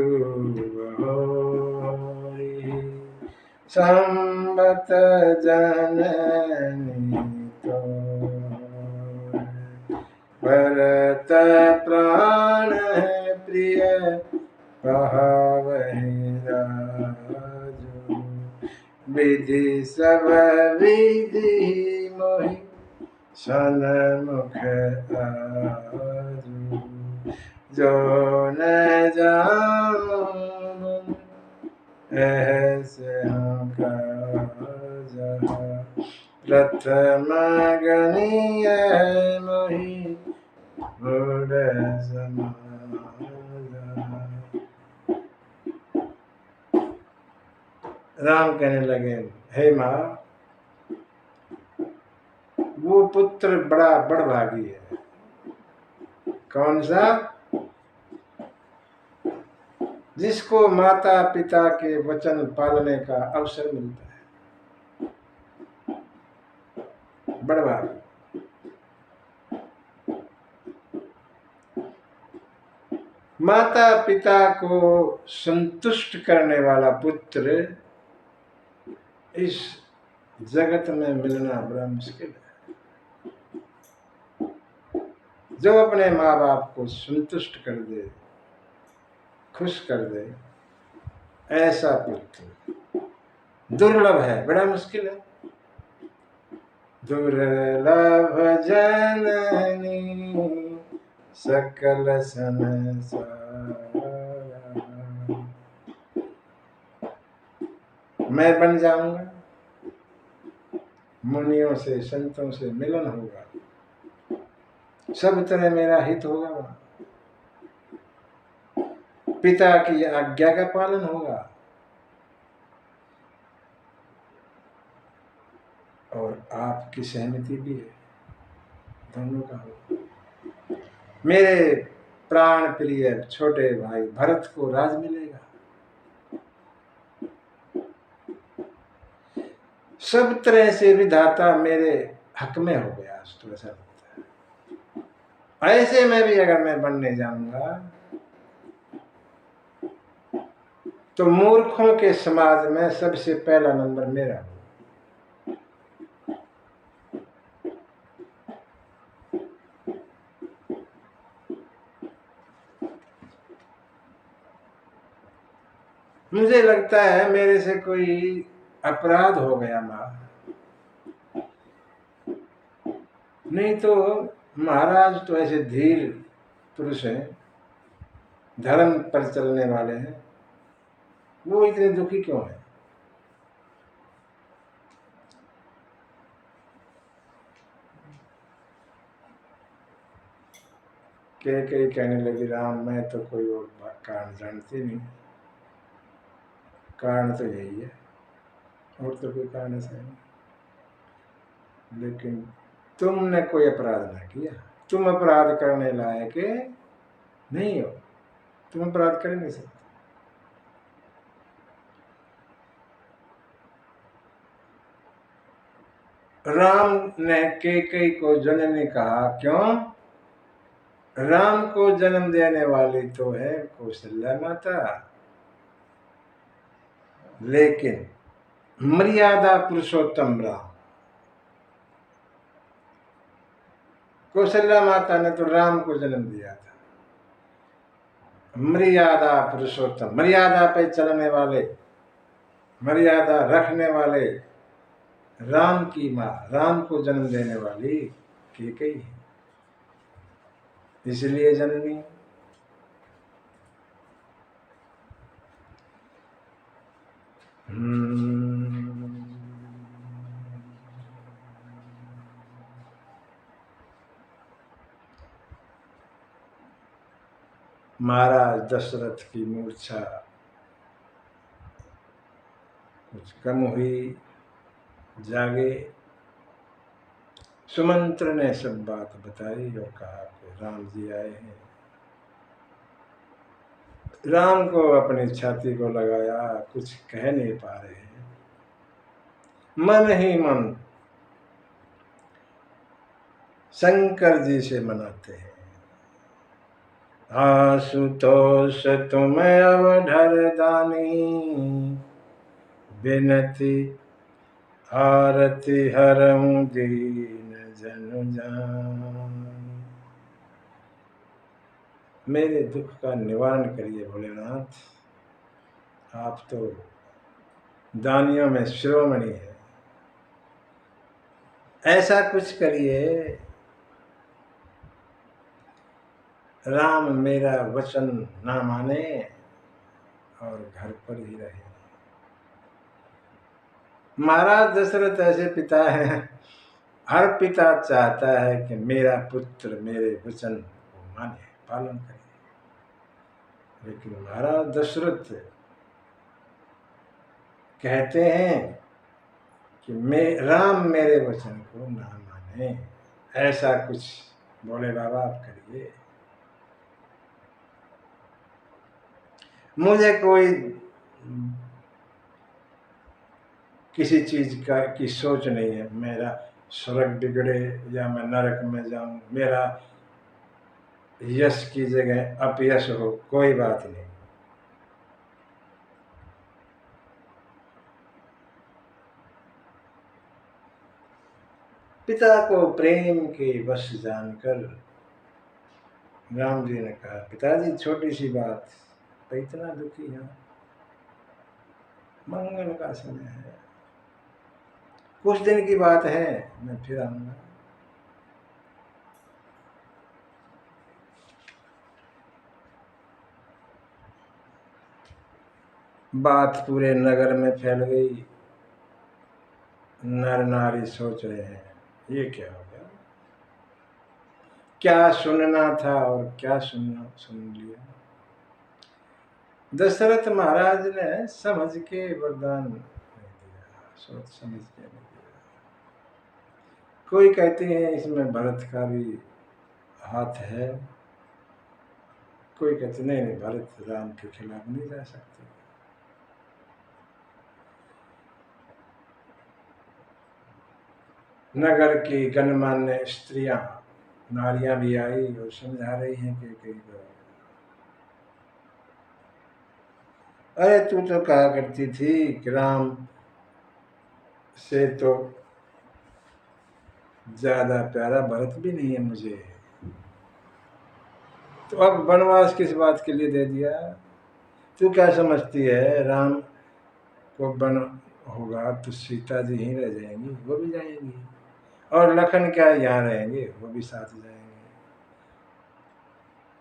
होई, संबत जननी तो भरत प्राण प्रिय कहावहि राजू, विधि सब विधि मोहि सन्मुख आजू, जो न जाऊं ऐसे प्रथम गणीय मोहि मूढ़ समाज। राम कहने लगे, हे माँ, वो पुत्र बड़ा बड़भागी है। कौन सा? जिसको माता पिता के वचन पालने का अवसर मिलता है, बड़भागी। माता पिता को संतुष्ट करने वाला पुत्र इस जगत में मिलना बड़ा मुश्किल है। जो अपने माँ बाप को संतुष्ट कर दे, खुश कर दे, ऐसा पुत्र दुर्लभ है, बड़ा मुश्किल है। दुर्लभ जननी सकल संसार, मैं बन जाऊंगा, मुनियों से संतों से मिलन होगा, सब तरह मेरा हित होगा, पिता की आज्ञा का पालन होगा और आपकी सहमति भी है, दोनों का होगा। मेरे प्राण प्रिय छोटे भाई भरत को राज मिलेगा, सब तरह से विधाता मेरे हक में हो गया। तो ऐसा लगता है, ऐसे में भी अगर मैं बनने जाऊंगा तो मूर्खों के समाज में सबसे पहला नंबर मेरा हो। मुझे लगता है मेरे से कोई अपराध हो गया माँ, नहीं तो महाराज तो ऐसे धीर पुरुष हैं, धर्म पर चलने वाले हैं, वो इतने दुखी क्यों है? कई कहने लगी, राम मैं तो कोई और कारण जानती नहीं, कारण तो यही है, और तो कोई कारण ऐसा नहीं। लेकिन तुमने कोई अपराध ना किया, तुम अपराध करने लायक नहीं हो, तुम अपराध कर नहीं सकते। राम ने कई को जननी कहा, क्यों? राम को जन्म देने वाली तो है कौशल्या माता, लेकिन मर्यादा पुरुषोत्तम राम। कौशल्या माता ने तो राम को जन्म दिया था। मर्यादा पुरुषोत्तम, मर्यादा पे चलने वाले, मर्यादा रखने वाले राम की माँ, राम को जन्म देने वाली कैकेयी है, इसलिए जननी। महाराज दशरथ की मूर्छा कुछ कम हुई, जागे। सुमंत्र ने सब बात बताई और कहा कि राम जी आए हैं। राम को अपनी छाती को लगाया, कुछ कह नहीं पा रहे हैं, मन ही मन शंकर जी से मनाते हैं। आशुतोष तुम अवधर दानी, बिनती आरती हरऊं दीन जनु जान। मेरे दुख का निवारण करिए भोलेनाथ, आप तो दानियों में शिरोमणि है। ऐसा कुछ करिए राम मेरा वचन ना माने और घर पर ही रहे। महाराज दशरथ ऐसे पिता हैं, हर पिता चाहता है कि मेरा पुत्र मेरे वचन को माने, पालन करे। लेकिन महाराज दशरथ कहते हैं कि राम मेरे वचन को ना माने। ऐसा कुछ बोले बाबा आप करिए। मुझे कोई किसी चीज की सोच नहीं है, मेरा स्वर्ग बिगड़े या मैं नरक में जाऊं, मेरा यश की जगह अपयश हो, कोई बात नहीं। पिता को प्रेम के वश जानकर राम जी ने कहा, पिताजी छोटी सी बात, तो इतना दुखी है, मंगल का समय है, कुछ दिन की बात है, मैं फिर आऊंगा। बात पूरे नगर में फैल गई। नर नारी सोच रहे हैं ये क्या हो गया, क्या सुनना था और क्या सुन लिया। दशरथ महाराज ने समझ के वरदान नहीं दिया, सोच समझ के नहीं दिया। कोई कहते हैं इसमें भरत का भी हाथ है, कोई कहते नहीं नहीं भरत राम के खिलाफ नहीं जा सकते। नगर की गणमान्य स्त्रियां नारियां भी आई और समझा रही हैं कि अरे तू तो कहा करती थी कि राम से तो ज्यादा प्यारा भरत भी नहीं है मुझे, तो अब वनवास किस बात के लिए दे दिया। तू क्या समझती है राम को वन होगा तो सीता जी ही रह जाएंगी, वो भी जाएंगी, और लखन क्या यहाँ रहेंगे, वो भी साथ जाएंगे।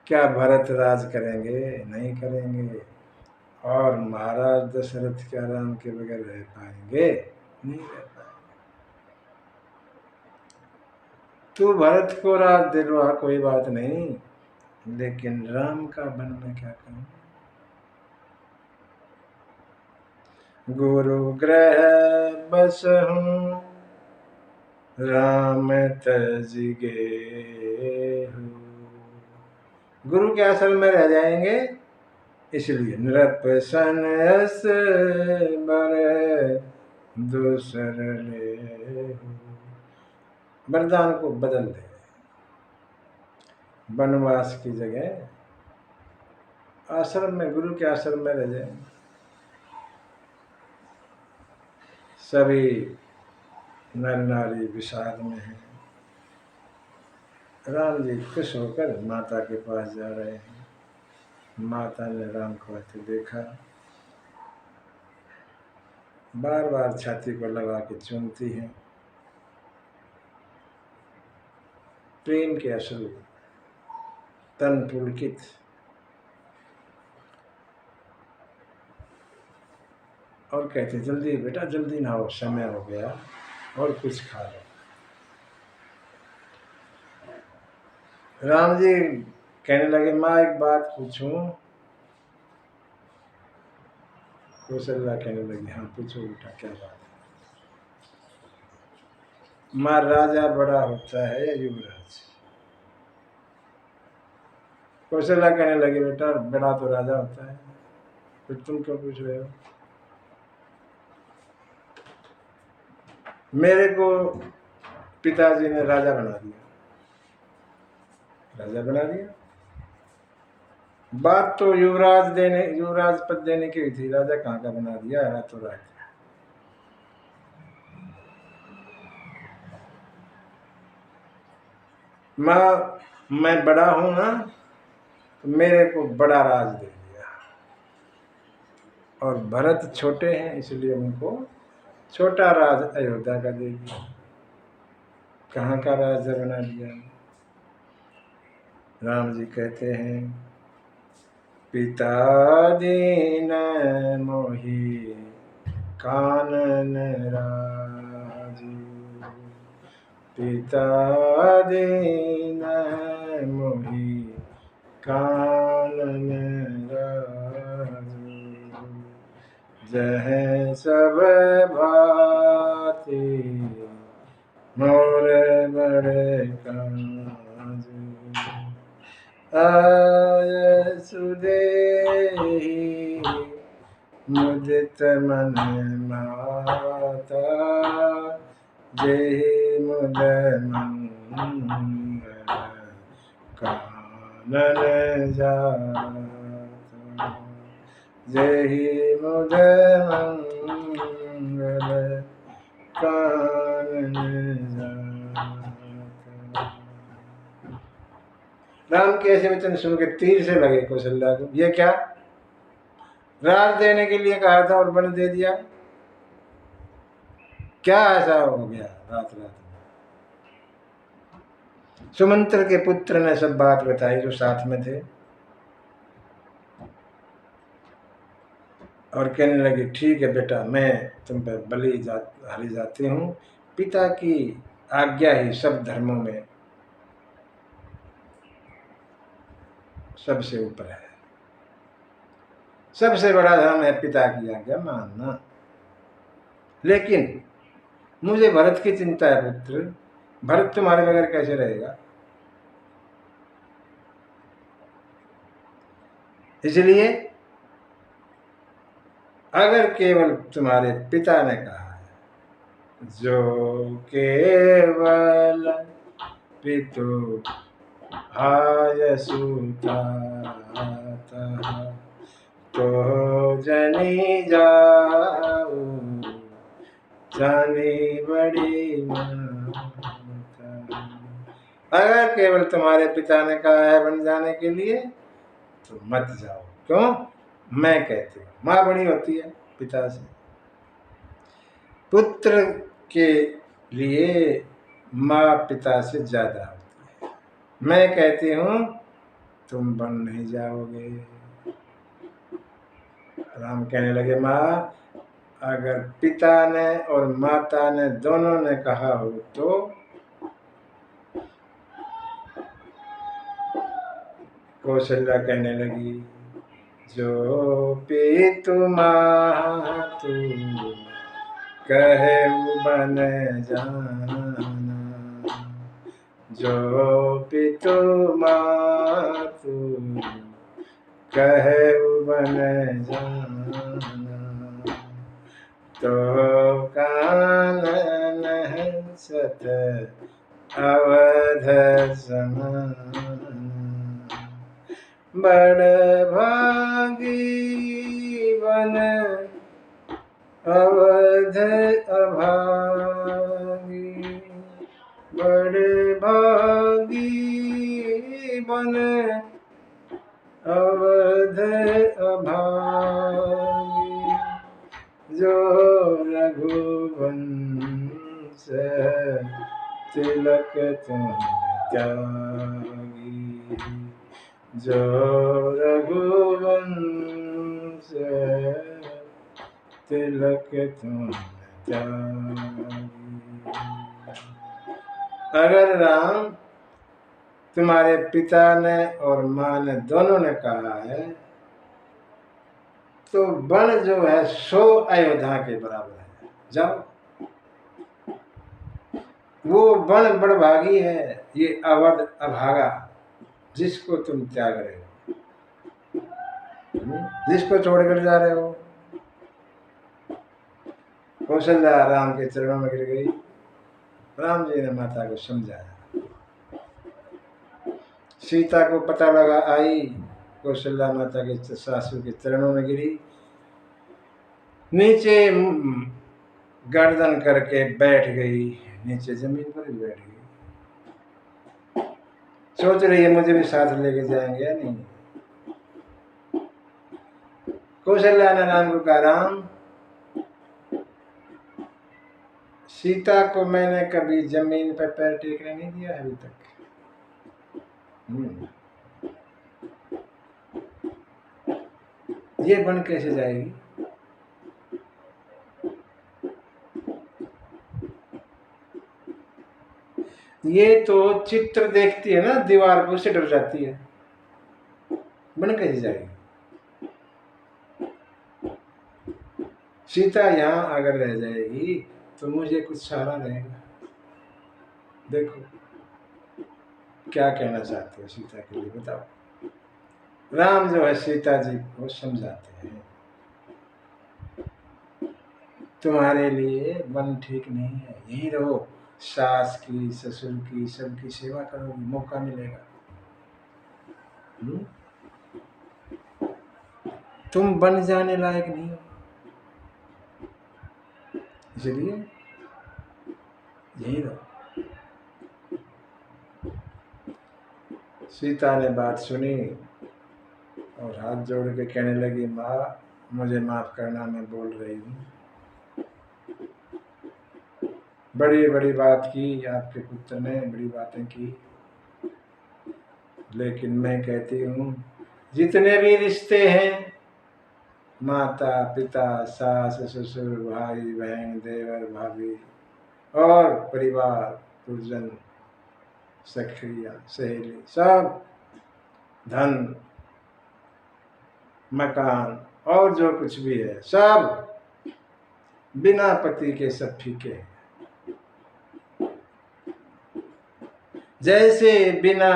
क्या भरत राज करेंगे, नहीं करेंगे, और महाराज दशरथ क्या राम के बगैर रह पाएंगे, नहीं रह पाएंगे। तू भरत को राज दिलवा कोई बात नहीं, लेकिन राम का वन में क्या करूं। गुरु ग्रह बसहु राम तज गेहु। गुरु के आश्रम में रह जाएंगे, इसलिए नृप सन अस बर दूसर ले। वरदान को बदल दे, वनवास की जगह आश्रम में, गुरु के आश्रम में रह जाए। सभी नर नारी विषाद में हैं। राम जी खुश होकर माता के पास जा रहे हैं। माता ने राम को ऐसे देखा, बार बार छाती को लगा के चूमती हैं। प्रेम के अश्रु, तन पुलकित। और कहते जल्दी बेटा जल्दी नहाओ, समय हो गया, और कुछ खा लो। राम जी कहने लगे, माँ एक बात पूछूं। कौशल्या कहने लगी, हाँ पूछो बेटा क्या बात है। माँ राजा बड़ा होता है या युवराज। कौशल्या कहने लगी, बेटा बड़ा तो राजा होता है, फिर तुम क्यों पूछ रहे हो। मेरे को पिताजी ने राजा बना दिया, राजा बना दिया। बात तो युवराज पद देने की थी, राजा कहाँ का बना दिया, रातों रात। मैं बड़ा हूं ना, तो मेरे को बड़ा राज दे दिया, और भरत छोटे हैं इसलिए उनको छोटा राज अयोध्या का दे दिया। कहाँ का राजा बना दिया। राम जी कहते हैं, पिता दीन मोहि कानन राजू, पिता दीन मोहि कानन राजू, जह सब भांति मोर बड़े काजू, आय सुदेहि मुदित मन माता, जेहि मुद मंगल कानन जाता, जेहि मुद मंगल कानन जाता। राम के ऐसे वचन सुन के तीर से लगे कौशल्या को। ये क्या, राज देने के लिए कहा था और वन दे दिया, क्या ऐसा हो गया रात रात में। सुमंत्र के पुत्र ने सब बात बताई जो साथ में थे, और कहने लगे, ठीक है बेटा, मैं तुम पर हरी जाती हूँ, पिता की आज्ञा ही सब धर्मों में सबसे ऊपर है, सबसे बड़ा धर्म है पिता की आज्ञा मानना। लेकिन मुझे भरत की चिंता है पुत्र, भरत तुम्हारे बगैर कैसे रहेगा, इसलिए अगर केवल तुम्हारे पिता ने कहा है, जो केवल पितु भाय सुता, तो जनी जाओ जानी बड़ी माता। अगर केवल तुम्हारे पिता ने कहा है बन जाने के लिए, तो मत जाओ। क्यों, मैं कहती हूँ, माँ बड़ी होती है पिता से, पुत्र के लिए माँ पिता से ज्यादा होती है। मैं कहती हूँ तुम बन नहीं जाओगे। राम कहने लगे, माँ अगर पिता ने और माता ने दोनों ने कहा हो तो। कौशल्या कहने लगी, जो पितु मातु कहे बन जाना, जो पितु मातु कहे बन जाना, तो कानन सत अवध समाना, बड़ भागी बन अवध अभागी, बड़ भागी बन अवध अभागी, जो रघुवंश तिलक तुम त्यागी, जो रघुवंश तिलक तुम त्यागी। अगर राम तुम्हारे पिता ने और माँ ने दोनों ने कहा है, तो वन जो है 100 अयोध्या के बराबर है, जाओ। वो वन बड़भागी है, ये अवध अभागा जिसको तुम त्याग रहे हो, जिसको छोड़कर जा रहे हो। कौशल्या राम के चरणों में गिर गई। राम जी ने माता को समझाया, सीता को पता लगा, आई कौशल्या माता के सासू के चरणों में गिरी, नीचे गर्दन करके बैठ गई, नीचे जमीन पर ही बैठ गई। सोच रही है मुझे भी साथ लेके जाएंगे या नहीं। कौशल्या ने राम को कहा, राम, सीता को मैंने कभी जमीन पर पैर टेकने नहीं दिया अभी तक। ये बन कैसे जाएगी? ये तो चित्र देखती है ना दीवार को, उससे डर जाती है, बन कैसे जाएगी? सीता यहाँ अगर रह जाएगी तो मुझे कुछ सहारा रहेगा। देखो क्या कहना चाहते हो सीता के लिए, बताओ। राम जो है सीता जी को समझाते हैं, तुम्हारे लिए वन ठीक नहीं है, यही रहो, सास की ससुर की सबकी सेवा करोगी, मौका मिलेगा। तुम बन जाने लायक नहीं हो, इसलिए यही रहो। सीता ने बात सुनी और हाथ जोड़ के कहने लगी, माँ मुझे माफ करना, मैं बोल रही हूँ, बड़ी बड़ी बात की आपके पुत्र ने, बड़ी बातें की, लेकिन मैं कहती हूँ जितने भी रिश्ते हैं, माता पिता सास ससुर भाई बहन देवर भाभी और परिवार परिजन सखिया सहेली, सब धन मकान और जो कुछ भी है, सब बिना पति के सब फीके हैं। जैसे बिना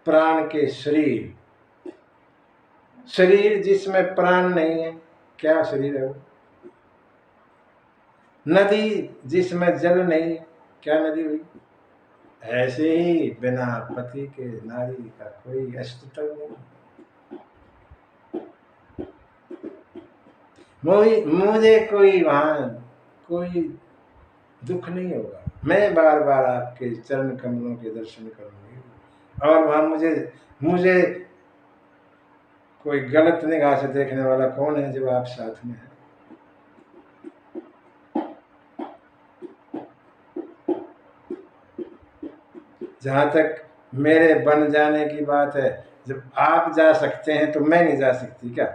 प्राण के शरीर, शरीर जिसमें प्राण नहीं है, क्या शरीर है वो? नदी जिसमें जल नहीं, क्या नदी हुई? ऐसे ही बिना पति के नारी का कोई अस्तित्व नहीं। मुझे कोई वहां कोई दुख नहीं होगा, मैं बार बार आपके चरण कमलों के दर्शन करूंगी, और वहां मुझे कोई गलत निगाह से देखने वाला कौन है जब आप साथ में हैं? जहां तक मेरे बन जाने की बात है, जब आप जा सकते हैं तो मैं नहीं जा सकती क्या?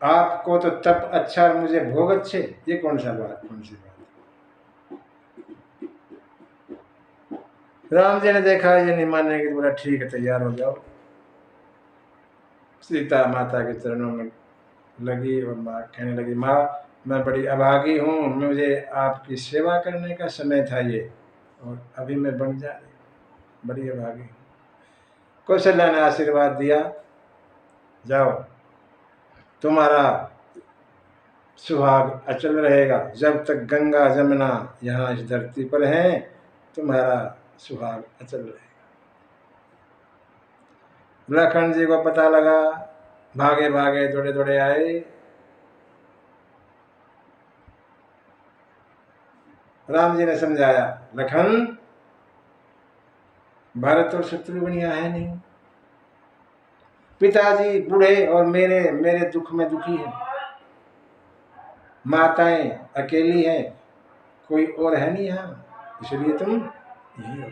आपको तो तप अच्छा और मुझे भोग अच्छे, ये कौन सी बात? राम जी ने देखा ये नहीं मानेगी तो बोला, ठीक है तैयार हो जाओ। सीता माता के चरणों में लगी और माँ कहने लगी, माँ मैं बड़ी अभागी हूँ, मुझे आपकी सेवा करने का समय था ये, और अभी मैं बन जा रही, बड़ी अभागी हूँ। कौशल्या ने आशीर्वाद दिया, जाओ तुम्हारा सुहाग अचल रहेगा, जब तक गंगा जमुना यहाँ इस धरती पर हैं तुम्हारा सुहाग अचल रहेगा। लखन जी को पता लगा, भागे भागे दौड़े दौड़े आए, राम जी ने समझाया, लखन भरत और शत्रुघ्न यहाँ है नहीं, पिताजी बूढ़े और मेरे दुख में दुखी है, माताएं अकेली हैं, कोई और है नहीं यहाँ, इसलिए तुम यही रहो,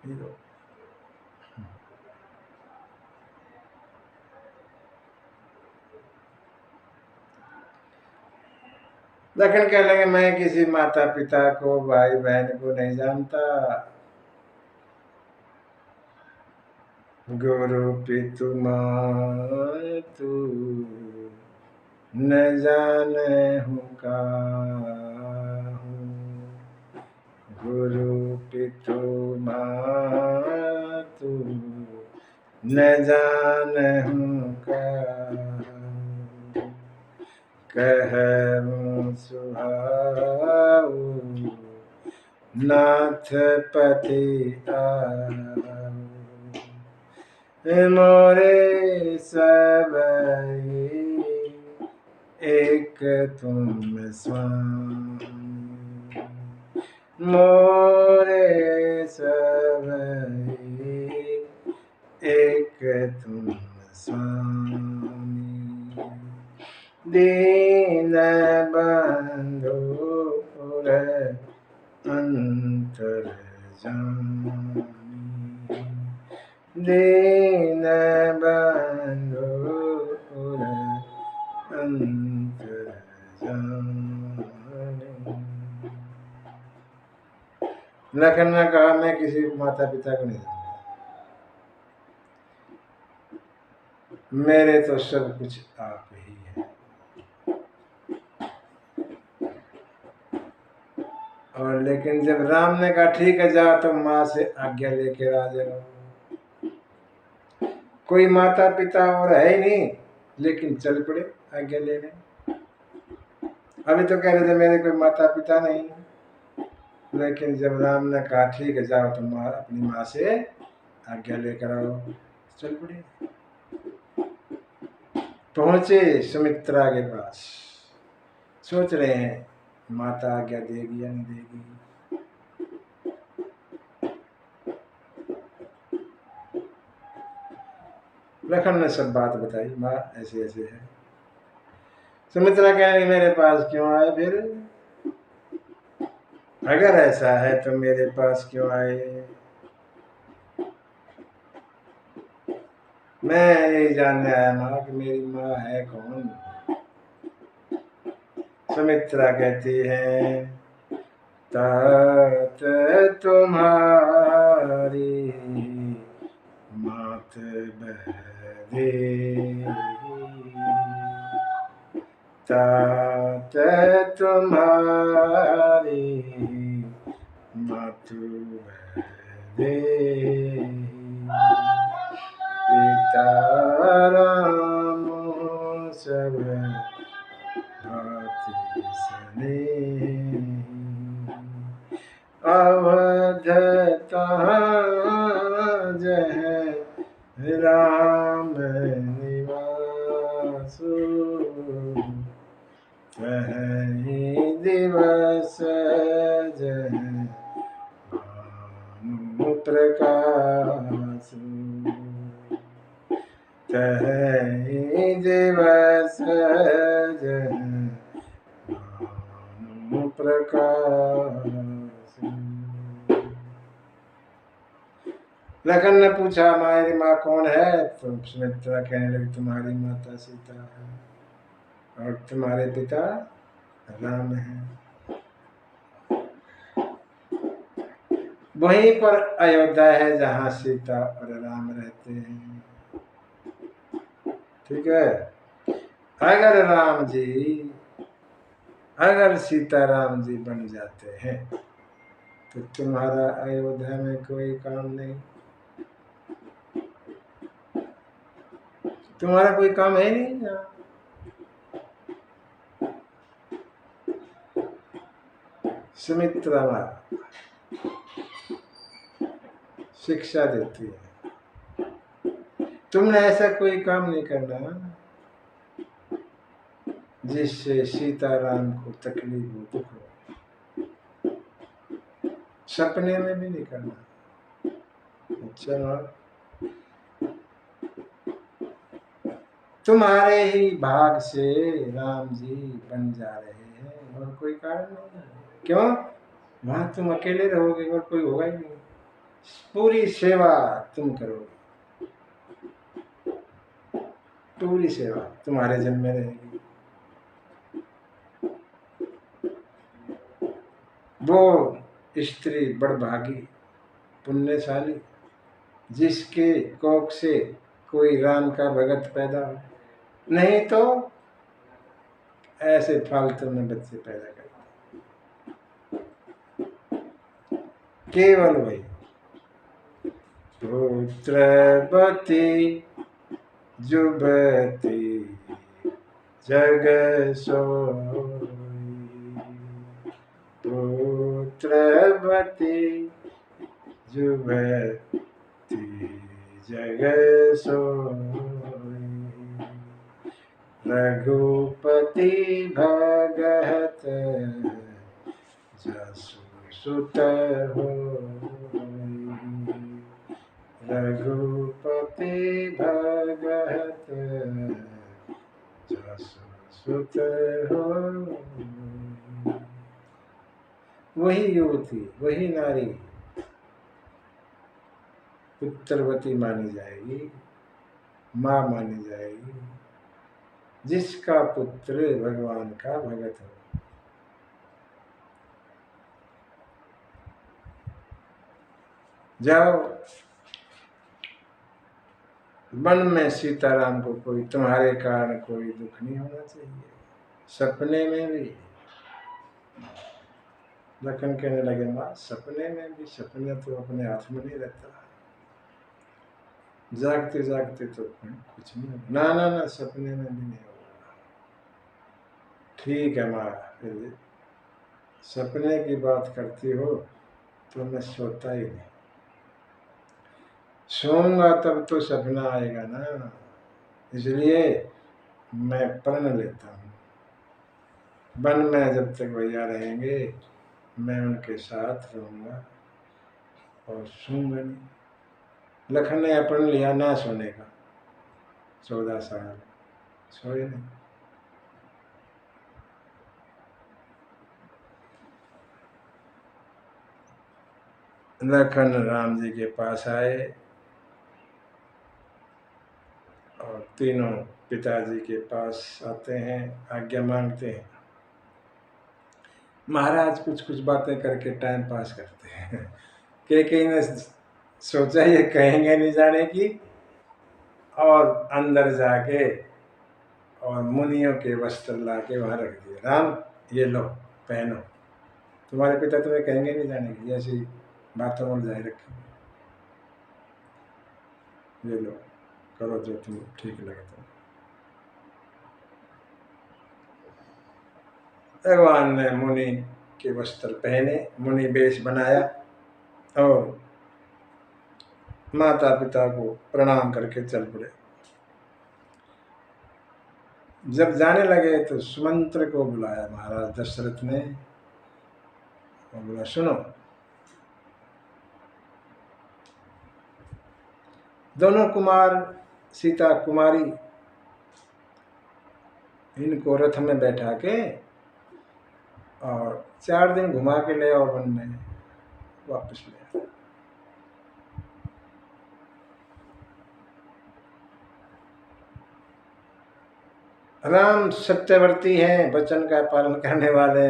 यही रहो। लखन कह लगे, मैं किसी माता पिता को भाई बहन को नहीं जानता, गुरु पितु मातु न जाने हूँ काहू, गुरु पितु मातु न जाने हूँ काहू, कहूँ सुहाऊ नाथ पति मोरे सबई एक तुम स्वामी मोरे सबई एक तुम स्वामी दीन बंधु अंतर जामी दीन बंधु अंतर जामी। लखन ने कहा मैं किसी माता पिता को नहीं जानता, मेरे तो सब कुछ आप ही है। और लेकिन जब राम ने कहा ठीक है जाओ तो माँ से आज्ञा लेकर आ जाओ। कोई माता पिता और है ही नहीं, लेकिन चल पड़े आज्ञा लेने। अभी तो कह रहे थे मेरे कोई माता पिता नहीं, लेकिन जब राम ने कहा ठीक है जाओ तो माँ अपनी माँ से आज्ञा लेकर आओ, चल पड़े। पहुंचे सुमित्रा के पास, सोच रहे हैं माता आज्ञा देगी या नहीं देगी। लखन ने सब बात बताई, माँ ऐसे ऐसे है। सुमित्रा कह रही मेरे पास क्यों आए फिर? अगर ऐसा है तो मेरे पास क्यों आए? मैं यही जानने आया माँ कि मेरी माँ है कौन। सुमित्रा कहती है तात तुम्हारी मात बहरे तात तुम्हारी मातु बहरे पिता राम सब भांति सने अवध जह राम निवासु तहि दिवस जह भानु प्रकाशु तहि दिवस जह भानु प्रकाशु। लखन ने पूछा हमारी माँ कौन है? तो सुमित्रा कहने लगी तुम्हारी माता सीता है और तुम्हारे पिता राम है। वहीं पर अयोध्या है जहाँ सीता और राम रहते हैं। ठीक है, अगर राम जी अगर सीताराम जी बन जाते हैं तो तुम्हारा अयोध्या में कोई काम नहीं, तुम्हारा कोई काम है नहीं यहाँ। सुमित्रा शिक्षा देती है तुमने ऐसा कोई काम नहीं करना जिससे सीताराम को तकलीफ हो, दुख हो, सपने में भी नहीं करना। अच्छा, तुम्हारे ही भाग से राम जी बन जा रहे हैं और कोई कारण नहीं। क्यों? वहां तुम अकेले रहोगे और कोई होगा ही नहीं, पूरी सेवा तुम करोगे, पूरी सेवा तुम्हारे जिम्मे रहेगी। वो स्त्री बड़भागी पुण्यशाली जिसके कोख से कोई राम का भगत पैदा हो, नहीं तो ऐसे फालतू में बच्चे पैदा करते। केवल वही पुत्रवती जुबती जग सोई पुत्रवती जुबती जग सोई, रघुपति भगत जसु सुत होई, रघुपति भगत जसु सुत होई। वही युवती, वही नारी पुत्रवती मानी जाएगी, माँ मानी जाएगी, जिसका पुत्र भगवान का भगत हो। जाओ वन में सीताराम को कोई तुम्हारे कारण कोई दुख नहीं होना चाहिए। सपने में भी लखन कहने लगे, माँ सपने में भी, सपने तो अपने हाथ में नहीं रहता, जागते जागते तो कुछ नहीं होगा। ना ना ना, सपने में भी नहीं होगा। ठीक है माँ, फिर सपने की बात करती हो तो मैं सोता ही नहीं, सोऊंगा तब तो सपना आएगा ना, इसलिए मैं प्रण लेता हूँ। वन में जब तक भैया रहेंगे मैं उनके साथ रहूँगा और सोऊंगा नहीं। लखन ने प्रण लिया ना सोने का, 14 साल सोए नहीं। लखन राम जी के पास आए और तीनों पिताजी के पास आते हैं, आज्ञा मांगते हैं। महाराज कुछ कुछ बातें करके टाइम पास करते हैं। कई ने सोचा ये कहेंगे नहीं जाने की, और अंदर जाके और मुनियों के वस्त्र ला के वहाँ रख दिए। राम ये लो पहनो, तुम्हारे पिता तुम्हें कहेंगे नहीं जाने की, ऐसी बातों में जाए रखेंगे, ये लो करो जो तुम ठीक लगे। तुम भगवान ने मुनि के वस्त्र पहने, मुनि वेश बनाया और माता पिता को प्रणाम करके चल पड़े। जब जाने लगे तो सुमंत्र को बुलाया महाराज दशरथ ने और बोला, सुनो दोनों कुमार सीता कुमारी, इनको रथ में बैठा के और 4 दिन घुमा के ले और वन में वापस ले। राम सत्यवर्ती हैं, वचन का पालन करने वाले,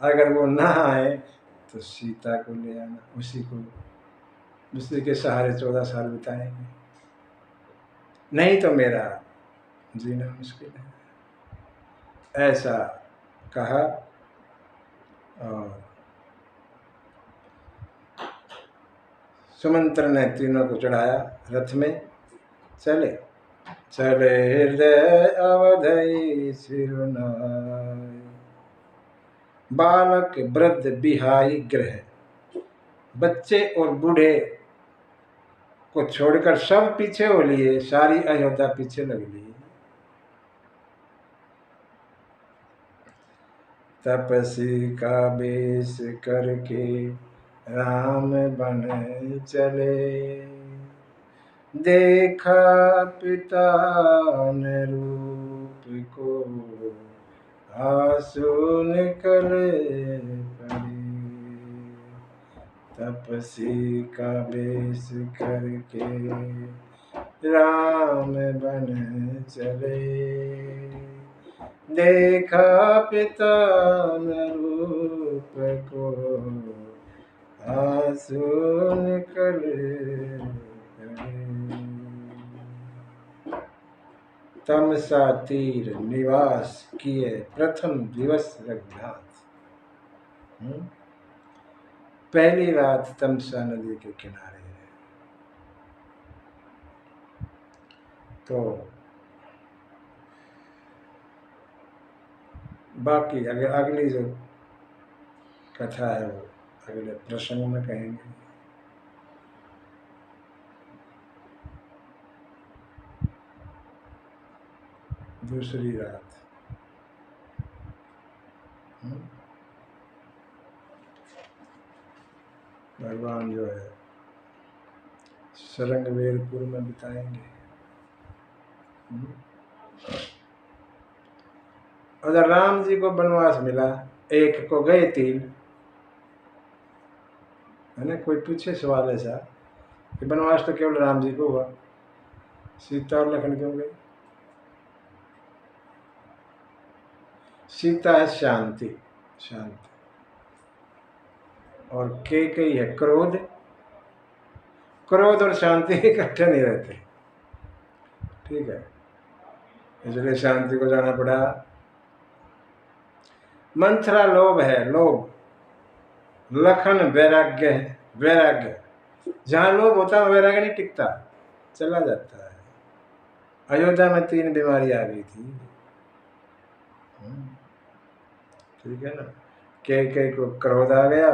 अगर वो ना आए तो सीता को ले आना, उसी के सहारे 14 साल बिताएंगे, नहीं तो मेरा जीना मुश्किल है, ऐसा कहा। और सुमंत्र ने तीनों को चढ़ाया, रथ में चले चले हृदय अवधई सिरुनाई, बालक वृद्ध बिहाई ग्रह, बच्चे और बूढ़े को छोड़कर सब पीछे हो लिए, सारी अयोध्या पीछे लग ली। तपसी का वेश करके राम बन चले, देखा पिता ने रूप को आंसू निकले पड़े, तपसी का वेश करके राम बन चले, देखा पिता ने रूप को आंसू निकले। तमसा तीर निवास किए प्रथम दिवस रघुनाथ। पहली रात तमसा नदी के किनारे है। तो बाकी अगर अगली जो कथा है वो अगले प्रसंग में कहेंगे। दूसरी रात भगवान जो है सरंगवेरपुर में बिताएंगे। उधर राम जी को वनवास मिला, एक को गए 3, है ना। कोई पूछे सवाल ऐसा कि वनवास तो केवल राम जी को हुआ, सीता और लखन क्यों गए? सीता है शांति, शांति, और कई है क्रोध। क्रोध और शांति इकट्ठे नहीं रहते, ठीक है, इसलिए शांति को जाना पड़ा। मंथरा लोभ है, लोभ। लखन वैराग्य है, वैराग्य। जहां लोभ होता है वैराग्य नहीं टिकता, चला जाता है। अयोध्या में 3 बीमारी आ गई थी, ठीक है ना। कई को क्रोध आ गया,